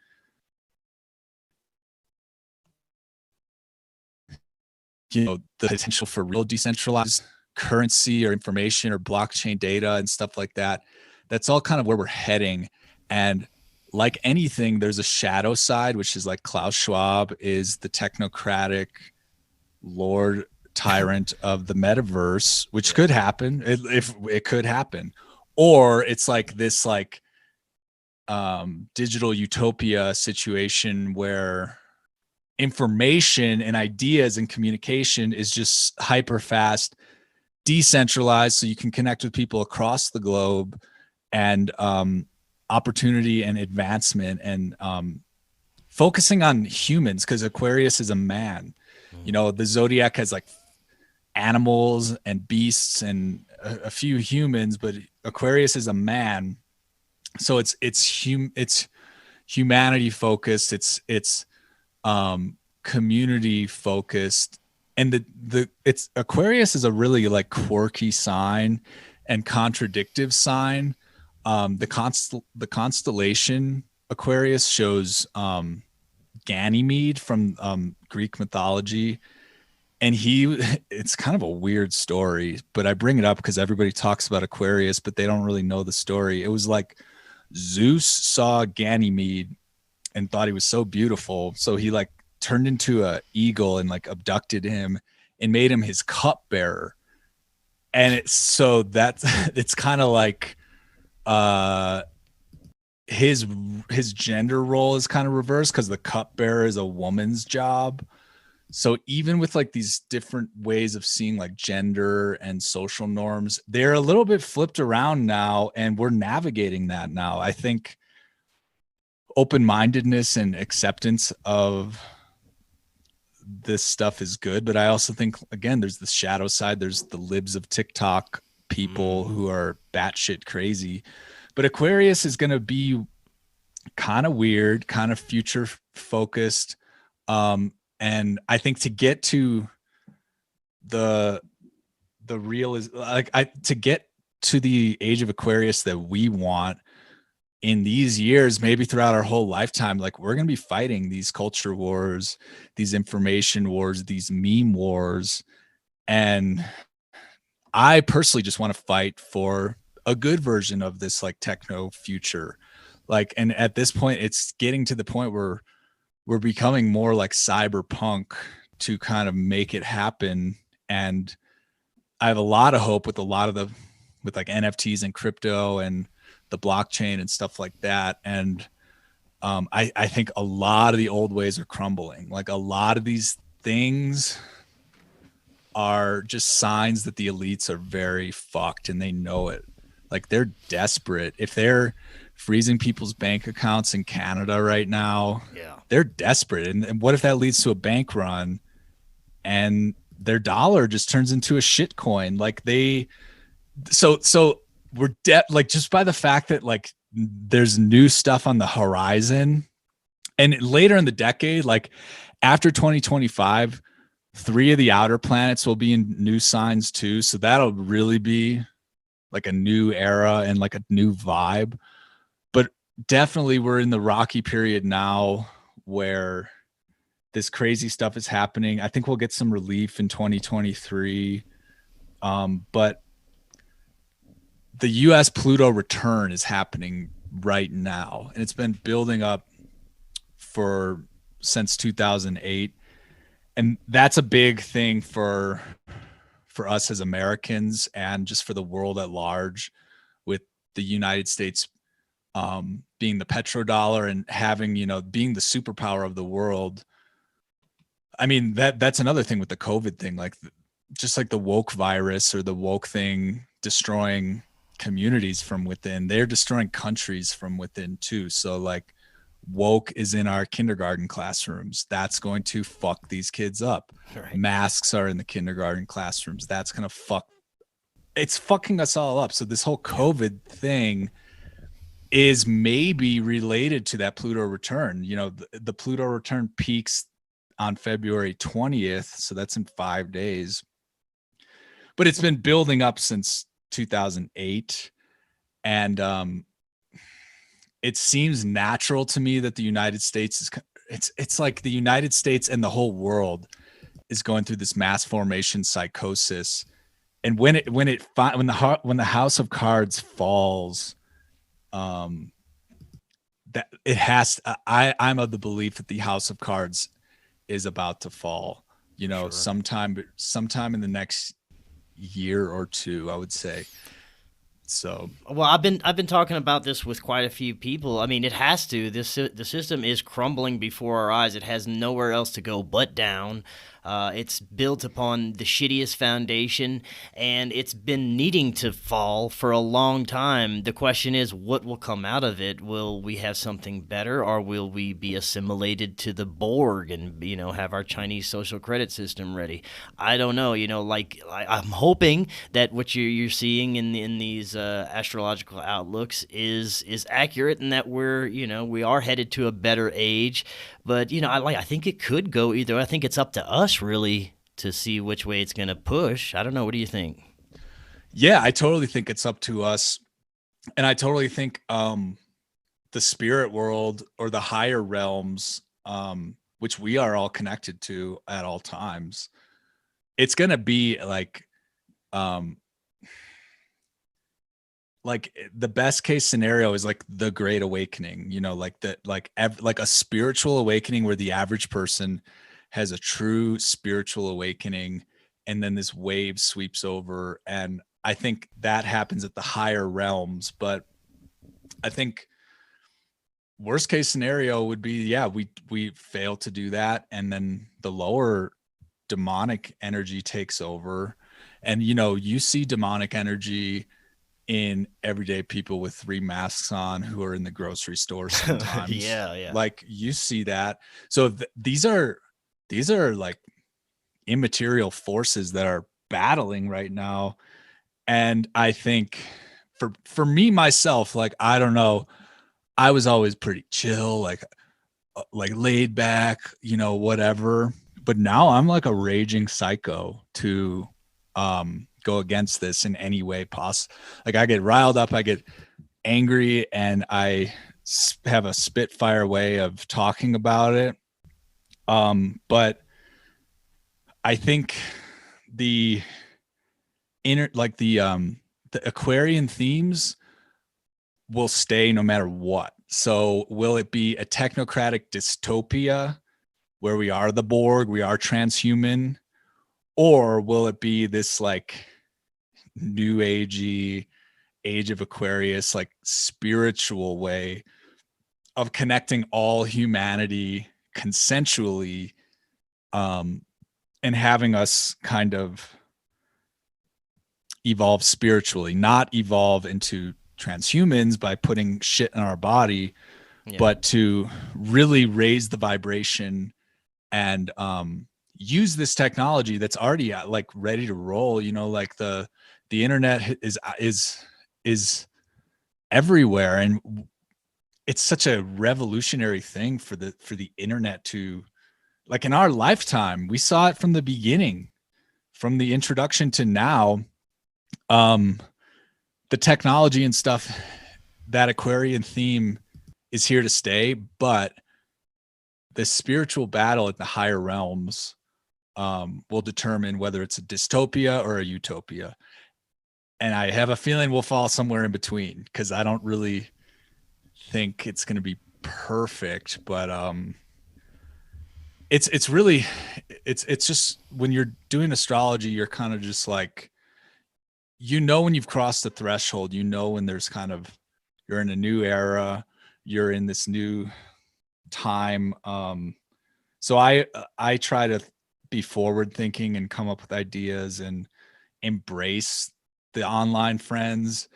S2: the potential for real decentralized currency or information or blockchain data and stuff like that. That's all kind of where we're heading. And like anything, there's a shadow side, which is like Klaus Schwab is the technocratic lord tyrant of the metaverse, which could happen. If it could happen, or it's like this like digital utopia situation where information and ideas and communication is just hyper fast, decentralized, so you can connect with people across the globe, and opportunity and advancement, and focusing on humans, because Aquarius is a man. The zodiac has like animals and beasts and a few humans, but Aquarius is a man. So it's humanity focused. It's community focused, and it's Aquarius is a really like quirky sign and contradictive sign. The constellation Aquarius shows Ganymede from Greek mythology, and it's kind of a weird story, but I bring it up because everybody talks about Aquarius, but they don't really know the story. It was like Zeus saw Ganymede and thought he was so beautiful, so he like turned into an eagle and like abducted him and made him his cupbearer. And it's kind of like his gender role is kind of reversed, because the cupbearer is a woman's job. So even with like these different ways of seeing like gender and social norms, they're a little bit flipped around now, and we're navigating that now. I think open-mindedness and acceptance of this stuff is good, but I also think, again, there's the shadow side. There's the libs of TikTok people who are batshit crazy. But Aquarius is going to be kind of weird, kind of future focused. And I think to get to the real is like to get to the age of Aquarius that we want in these years, maybe throughout our whole lifetime, like we're going to be fighting these culture wars, these information wars, these meme wars. And I personally just want to fight for a good version of this like techno future. Like, and at this point, it's getting to the point where we're becoming more like cyberpunk to kind of make it happen. And I have a lot of hope with with like NFTs and crypto and the blockchain and stuff like that. And I think a lot of the old ways are crumbling. Like a lot of these things are just signs that the elites are very fucked, and they know it. Like they're desperate. If they're freezing people's bank accounts in Canada right now, they're desperate. And what if that leads to a bank run and their dollar just turns into a shit coin? Like so we're like, just by the fact that like there's new stuff on the horizon, and later in the decade, like after 2025, 3 of the outer planets will be in new signs too. So that'll really be like a new era and like a new vibe. But definitely we're in the rocky period now where this crazy stuff is happening. I think we'll get some relief in 2023. But the US Pluto return is happening right now, and it's been building up for since 2008. And that's a big thing for us as Americans and just for the world at large, with the United States being the petrodollar and having, being the superpower of the world. I mean, that's another thing with the COVID thing, like just like the woke virus or the woke thing destroying communities from within, they're destroying countries from within too. So like woke is in our kindergarten classrooms. That's going to fuck these kids up.
S1: Right.
S2: Masks are in the kindergarten classrooms. That's going to it's fucking us all up. So this whole COVID thing is maybe related to that Pluto return. The Pluto return peaks on February 20th. So that's in 5 days. But it's been building up since 2008. And it seems natural to me that the United States it's like the United States and the whole world is going through this mass formation psychosis. And when the House of Cards falls, that it has I'm of the belief that the House of Cards is about to fall,
S1: Sure.
S2: sometime in the next year or two, I would say. So,
S1: Well, I've been talking about this with quite a few people. I mean, it has to. The system is crumbling before our eyes. It has nowhere else to go but down. It's built upon the shittiest foundation, and it's been needing to fall for a long time. The question is, what will come out of it? Will we have something better, or will we be assimilated to the Borg and have our Chinese social credit system ready? I don't know. I'm hoping that what you're seeing in these astrological outlooks is accurate, and that we are headed to a better age. But I think it could go either. I think it's up to us really to see which way it's going to push. I don't know. What do you think?
S2: yeah, I totally think it's up to us. And I totally think the spirit world or the higher realms, which we are all connected to at all times, it's going to be um, like the best case scenario is like the great awakening, like a spiritual awakening where the average person has a true spiritual awakening, and then this wave sweeps over. And I think that happens at the higher realms. But I think worst case scenario would be, yeah, we fail to do that, and then the lower demonic energy takes over. And you see demonic energy in everyday people with 3 masks on who are in the grocery store sometimes.
S1: Yeah.
S2: Like you see that. So these are like immaterial forces that are battling right now. And I think for me myself, like, I don't know, I was always pretty chill, like laid back, whatever. But now I'm like a raging psycho to go against this in any way possible. Like I get riled up, I get angry, and I have a spitfire way of talking about it. But I think the the Aquarian themes will stay no matter what. So will it be a technocratic dystopia where we are the Borg, we are transhuman, or will it be this like new agey age of Aquarius, like spiritual way of connecting all humanity consensually, and having us kind of evolve spiritually, not evolve into transhumans by putting shit in our body, but to really raise the vibration and use this technology that's already like ready to roll. Like the internet is everywhere, and it's such a revolutionary thing for the internet to, like, in our lifetime, we saw it from the beginning, from the introduction to now. The technology and stuff, that Aquarian theme is here to stay, but the spiritual battle at the higher realms will determine whether it's a dystopia or a utopia. and I have a feeling we'll fall somewhere in between, because I don't really think it's going to be perfect, but it's really it's just, when you're doing astrology, you're kind of just like, when you've crossed the threshold, when there's kind of, you're in a new era, you're in this new time. So I try to be forward thinking and come up with ideas and embrace the online friends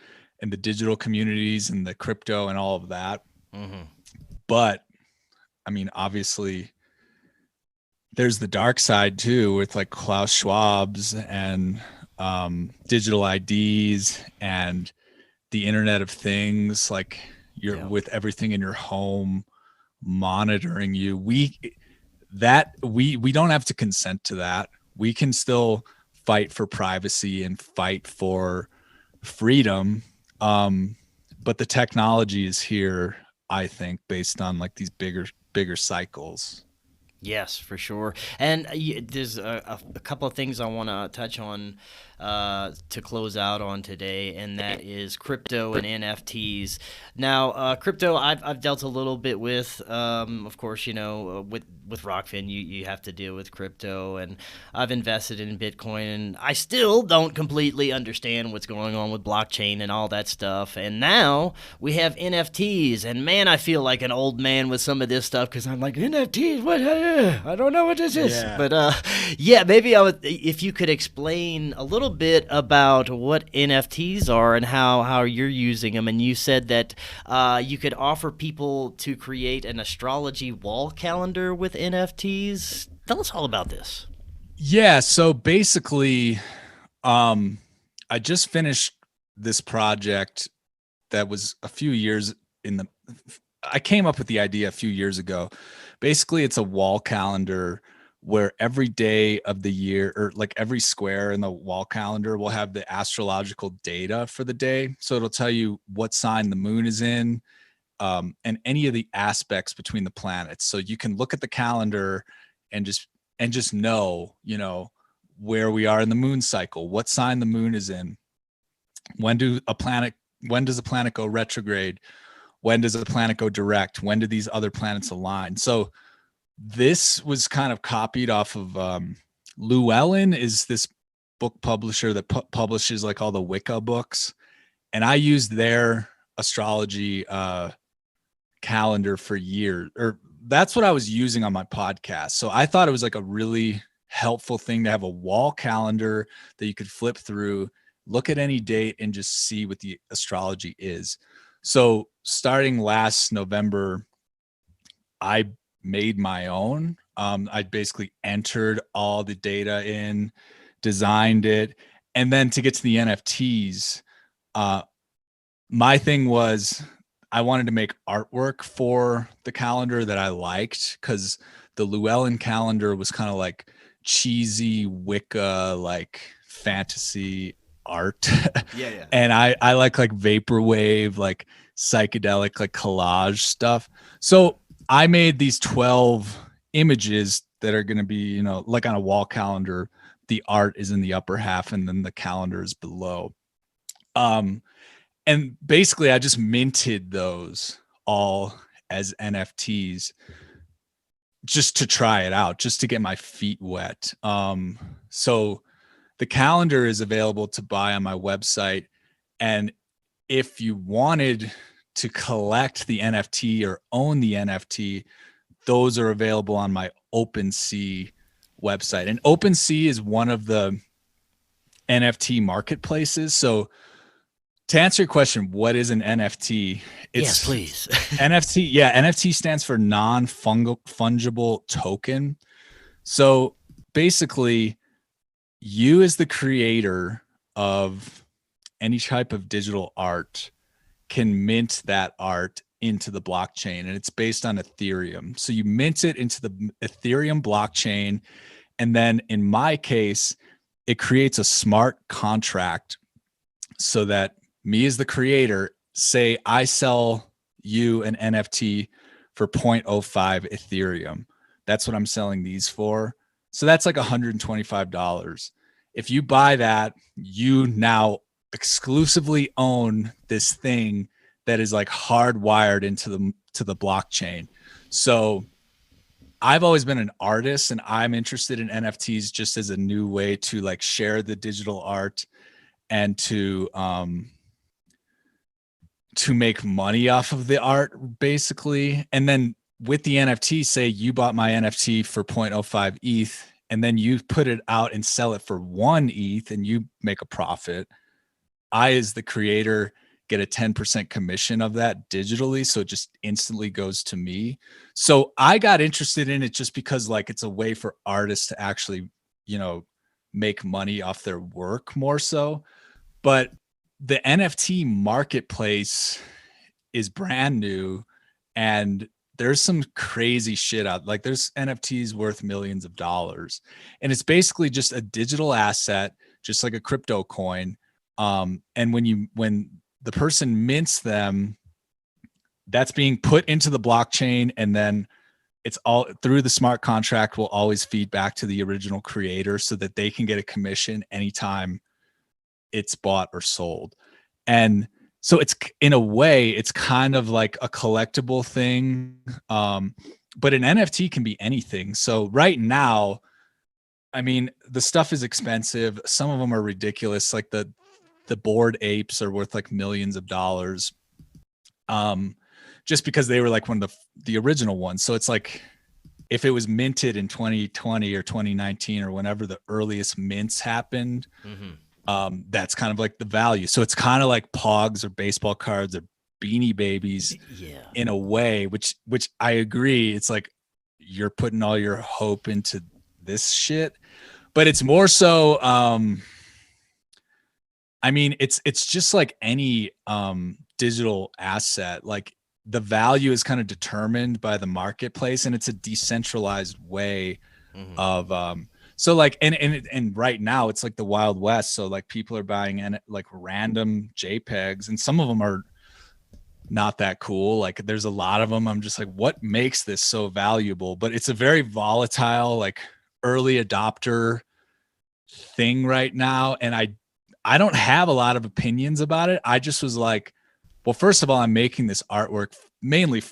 S2: and the digital communities and the crypto and all of that.
S1: Mm-hmm.
S2: But I mean, obviously there's the dark side too, with like Klaus Schwab's and digital IDs and the Internet of Things, like with everything in your home monitoring you. We don't have to consent to that. We can still fight for privacy and fight for freedom. But the technology is here, I think, based on like these bigger cycles.
S1: Yes, for sure. And there's a couple of things I want to touch on to close out on today, and that is crypto and NFTs. Now, crypto, I've dealt a little bit with. Of course, with Rokfin, you have to deal with crypto, and I've invested in Bitcoin, and I still don't completely understand what's going on with blockchain and all that stuff. And now we have NFTs, and man, I feel like an old man with some of this stuff, because I'm like, NFTs, what? I don't know what this is.
S2: Yeah.
S1: But maybe if you could explain a little bit about what NFTs are and how you're using them. And you said that you could offer people to create an astrology wall calendar with NFTs. Tell us all about this.
S2: Yeah, so basically, I just finished this project that was a few years I came up with the idea a few years ago. Basically, it's a wall calendar where every day of the year, or like every square in the wall calendar, will have the astrological data for the day. So it'll tell you what sign the moon is in, and any of the aspects between the planets. So you can look at the calendar and just know, where we are in the moon cycle, what sign the moon is in, when does a planet go retrograde, when does a planet go direct, when do these other planets align. So this was kind of copied off of Llewellyn is this book publisher that publishes like all the Wicca books, and I used their astrology calendar for years, or that's what I was using on my podcast. So I thought it was like a really helpful thing to have a wall calendar that you could flip through, look at any date, and just see what the astrology is. So starting last November, I made my own. I basically entered all the data in, designed it. And then to get to the NFTs, my thing was I wanted to make artwork for the calendar that I liked, because the Llewellyn calendar was kind of like cheesy Wicca, like fantasy art.
S1: Yeah.
S2: And I like vaporwave, like psychedelic, like collage stuff. So I made these 12 images that are going to be, like on a wall calendar. The art is in the upper half and then the calendar is below. And basically I just minted those all as NFTs just to try it out, just to get my feet wet. So the calendar is available to buy on my website. And if you wanted to collect the NFT or own the NFT, those are available on my OpenSea website. And OpenSea is one of the NFT marketplaces. So to answer your question, what is an NFT?
S1: Yes, please.
S2: NFT. Yeah. NFT stands for non-fungible token. So basically, you as the creator of any type of digital art can mint that art into the blockchain, and it's based on Ethereum. So you mint it into the Ethereum blockchain, and then in my case, it creates a smart contract so that me as the creator, say I sell you an NFT for 0.05 Ethereum. That's what I'm selling these for. So that's like $125. If you buy that, you now exclusively own this thing that is like hardwired into the blockchain. So I've always been an artist, and I'm interested in NFTs just as a new way to like share the digital art and to make money off of the art, basically. And then with the NFT, say you bought my NFT for 0.05 ETH, and then you put it out and sell it for 1 ETH and you make a profit. I, as the creator, get a 10% commission of that digitally. So it just instantly goes to me. So I got interested in it just because like it's a way for artists to actually, make money off their work more so. But the NFT marketplace is brand new, and there's some crazy shit out. Like there's NFTs worth millions of dollars, and it's basically just a digital asset, just like a crypto coin. And when the person mints them, that's being put into the blockchain, and then it's all through the smart contract will always feed back to the original creator so that they can get a commission anytime it's bought or sold. And so it's, in a way, it's kind of like a collectible thing. But an NFT can be anything. So right now, I mean, the stuff is expensive. Some of them are ridiculous. Like the Bored Apes are worth like millions of dollars. Just because they were like one of the original ones. So it's like, if it was minted in 2020 or 2019 or whenever the earliest mints happened, that's kind of like the value. So it's kind of like Pogs or baseball cards or Beanie Babies, in a way, which I agree. It's like you're putting all your hope into this shit, but it's more so, I mean, it's just like any digital asset. Like the value is kind of determined by the marketplace, and it's a decentralized way of so like and right now it's like the Wild West. So like people are buying like random JPEGs, and some of them are not that cool. Like there's a lot of them. I'm just like, what makes this so valuable? But it's a very volatile, like early adopter thing right now, and I don't have a lot of opinions about it. I just was like, well, first of all, I'm making this artwork mainly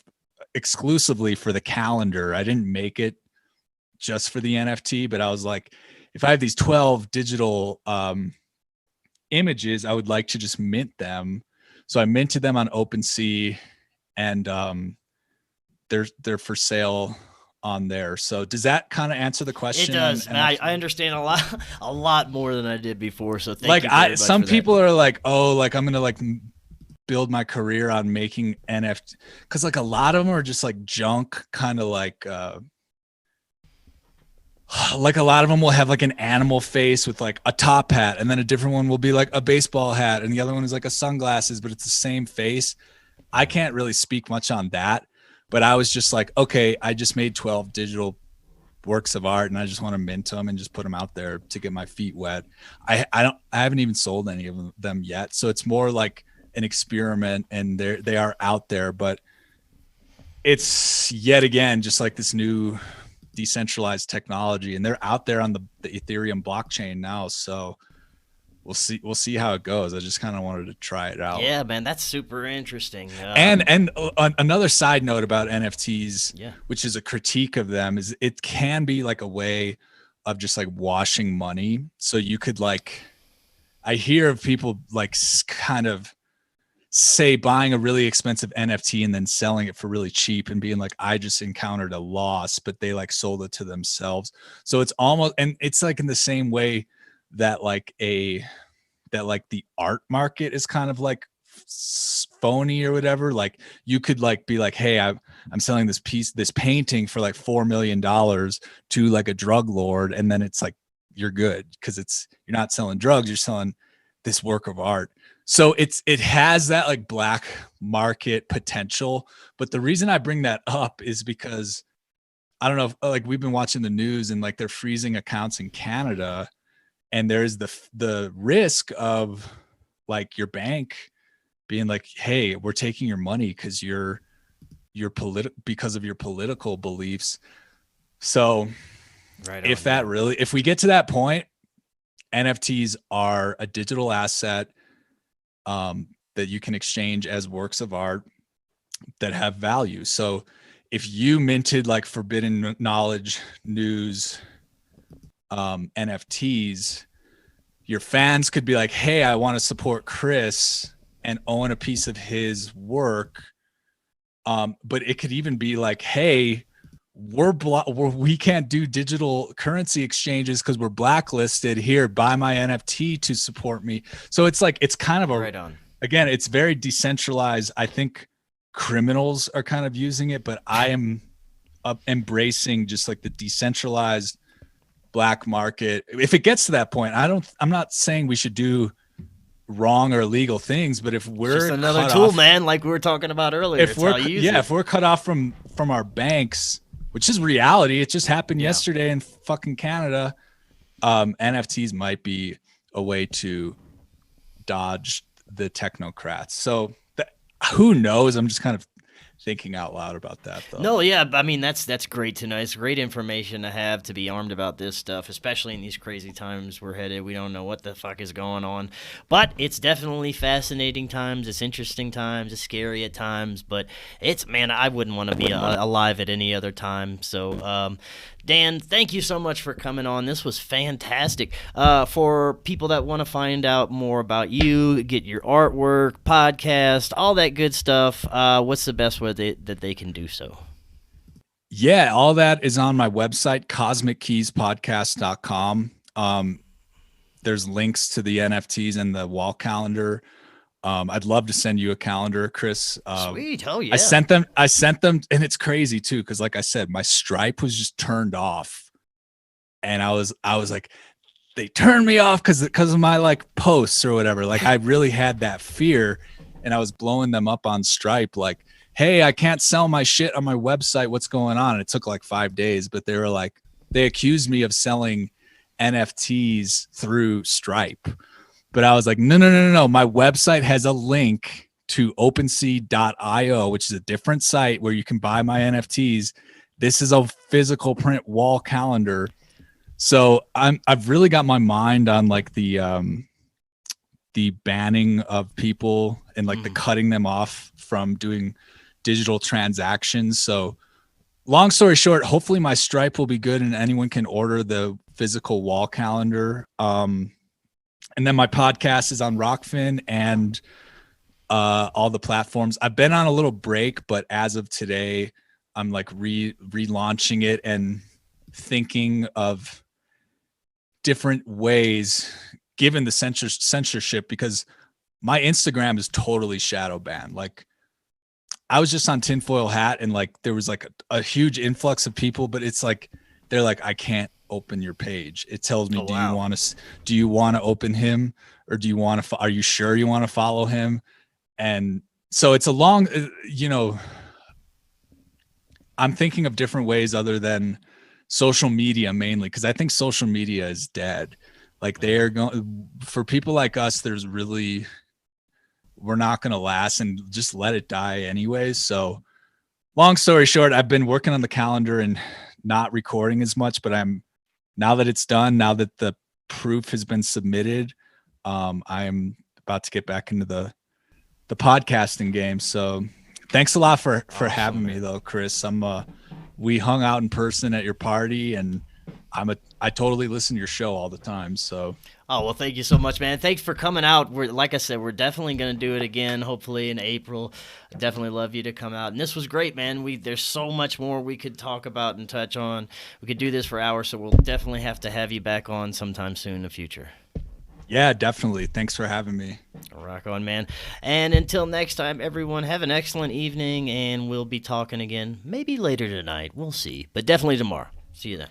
S2: exclusively for the calendar. I didn't make it just for the NFT, but I was like, if I have these 12 digital images, I would like to just mint them. So I minted them on OpenSea, and they're for sale on there. So does that kind of answer the question?
S1: It does. I understand a lot more than I did before. So thank you very much
S2: some
S1: for
S2: people
S1: that.
S2: are like, oh, like I'm gonna like build my career on making NFT, because like a lot of them are just like junk, kind of like a lot of them will have like an animal face with like a top hat, and then a different one will be like a baseball hat, and the other one is like a sunglasses, but it's the same face. I can't really speak much on that, but I was just like, okay, I just made 12 digital works of art, and I just want to mint them and just put them out there to get my feet wet. I haven't even sold any of them yet, so it's more like an experiment, and they are out there, but it's yet again just like this new decentralized technology, and they're out there on the Ethereum blockchain now. So we'll see how it goes. I just kind of wanted to try it out.
S1: Yeah, man, that's super interesting.
S2: And another side note about NFTs, which is a critique of them, is it can be like a way of just like washing money. So you could like, I hear of people like kind of say buying a really expensive NFT and then selling it for really cheap and being like, I just encountered a loss, but they like sold it to themselves. So it's almost, and it's like in the same way that like the art market is kind of like phony or whatever. Like you could like be like, hey, I'm selling this painting for like $4 million to like a drug lord, and then it's like you're good because you're not selling drugs, you're selling this work of art. So it has that like black market potential. But the reason I bring that up is because I don't know if like we've been watching the news, and like they're freezing accounts in Canada, and there's the risk of like your bank being like, hey, we're taking your money because because of your political beliefs. So if we get to that point, NFTs are a digital asset that you can exchange as works of art that have value. So if you minted like Forbidden Knowledge News NFTs, your fans could be like, hey, I want to support Chris and own a piece of his work. But it could even be like, hey, we can't do digital currency exchanges because we're blacklisted. Here, buy my NFT to support me. So it's like, it's kind of a,
S1: right on.
S2: Again, it's very decentralized. I think criminals are kind of using it, but I am embracing just like the decentralized black market. If it gets to that point, I'm not saying we should do wrong or illegal things, but if we're
S1: it's just another tool, man, like we were talking about earlier,
S2: if we're cut off from our banks, which is reality, it just happened yesterday in fucking Canada, NFTs might be a way to dodge the technocrats. So who knows? I'm just kind of thinking out loud about that, though.
S1: No, yeah, I mean that's great to know. It's great information to have, to be armed about this stuff, especially in these crazy times we're headed. We don't know what the fuck is going on, but it's definitely fascinating times. It's interesting times. It's scary at times, but it's, man, I wouldn't want to be alive at any other time. So, Dan, thank you so much for coming on. This was fantastic. For people that want to find out more about you, get your artwork, podcast, all that good stuff, what's the best way that they can do so?
S2: Yeah, all that is on my website, cosmickeyspodcast.com. There's links to the NFTs and the wall calendar. I'd love to send you a calendar, Chris.
S1: Sweet, hell yeah.
S2: I sent them, and it's crazy too, because like I said, my Stripe was just turned off, and I was like, they turned me off because of my like posts or whatever. Like I really had that fear, and I was blowing them up on Stripe, like, hey, I can't sell my shit on my website. What's going on? And it took like 5 days, but they accused me of selling NFTs through Stripe. But I was like, no. My website has a link to OpenSea.io, which is a different site where you can buy my NFTs. This is a physical print wall calendar. So I've really got my mind on like the banning of people and like the cutting them off from doing digital transactions. So long story short, hopefully my Stripe will be good and anyone can order the physical wall calendar. And then my podcast is on Rokfin and all the platforms. I've been on a little break, but as of today, I'm like relaunching it and thinking of different ways given the censorship, because my Instagram is totally shadow banned. Like I was just on Tinfoil Hat and like there was like a huge influx of people, but it's like they're like, I can't open your page. It tells me, do you want to open him, or do you want to? Are you sure you want to follow him? And so it's a long, I'm thinking of different ways other than social media mainly, because I think social media is dead. Like they are going, for people like us, we're not going to last, and just let it die anyways. So long story short, I've been working on the calendar and not recording as much, but now that it's done, now that the proof has been submitted, I'm about to get back into the podcasting game. So thanks a lot for having me though, Chris. We hung out in person at your party, and I totally listen to your show all the time. So.
S1: Oh, well, thank you so much, man. Thanks for coming out. Like I said, we're definitely going to do it again, hopefully in April. I definitely love you to come out. And this was great, man. There's so much more we could talk about and touch on. We could do this for hours, so we'll definitely have to have you back on sometime soon in the future.
S2: Yeah, definitely. Thanks for having me.
S1: Rock on, man. And until next time, everyone, have an excellent evening, and we'll be talking again maybe later tonight. We'll see, but definitely tomorrow. See you then.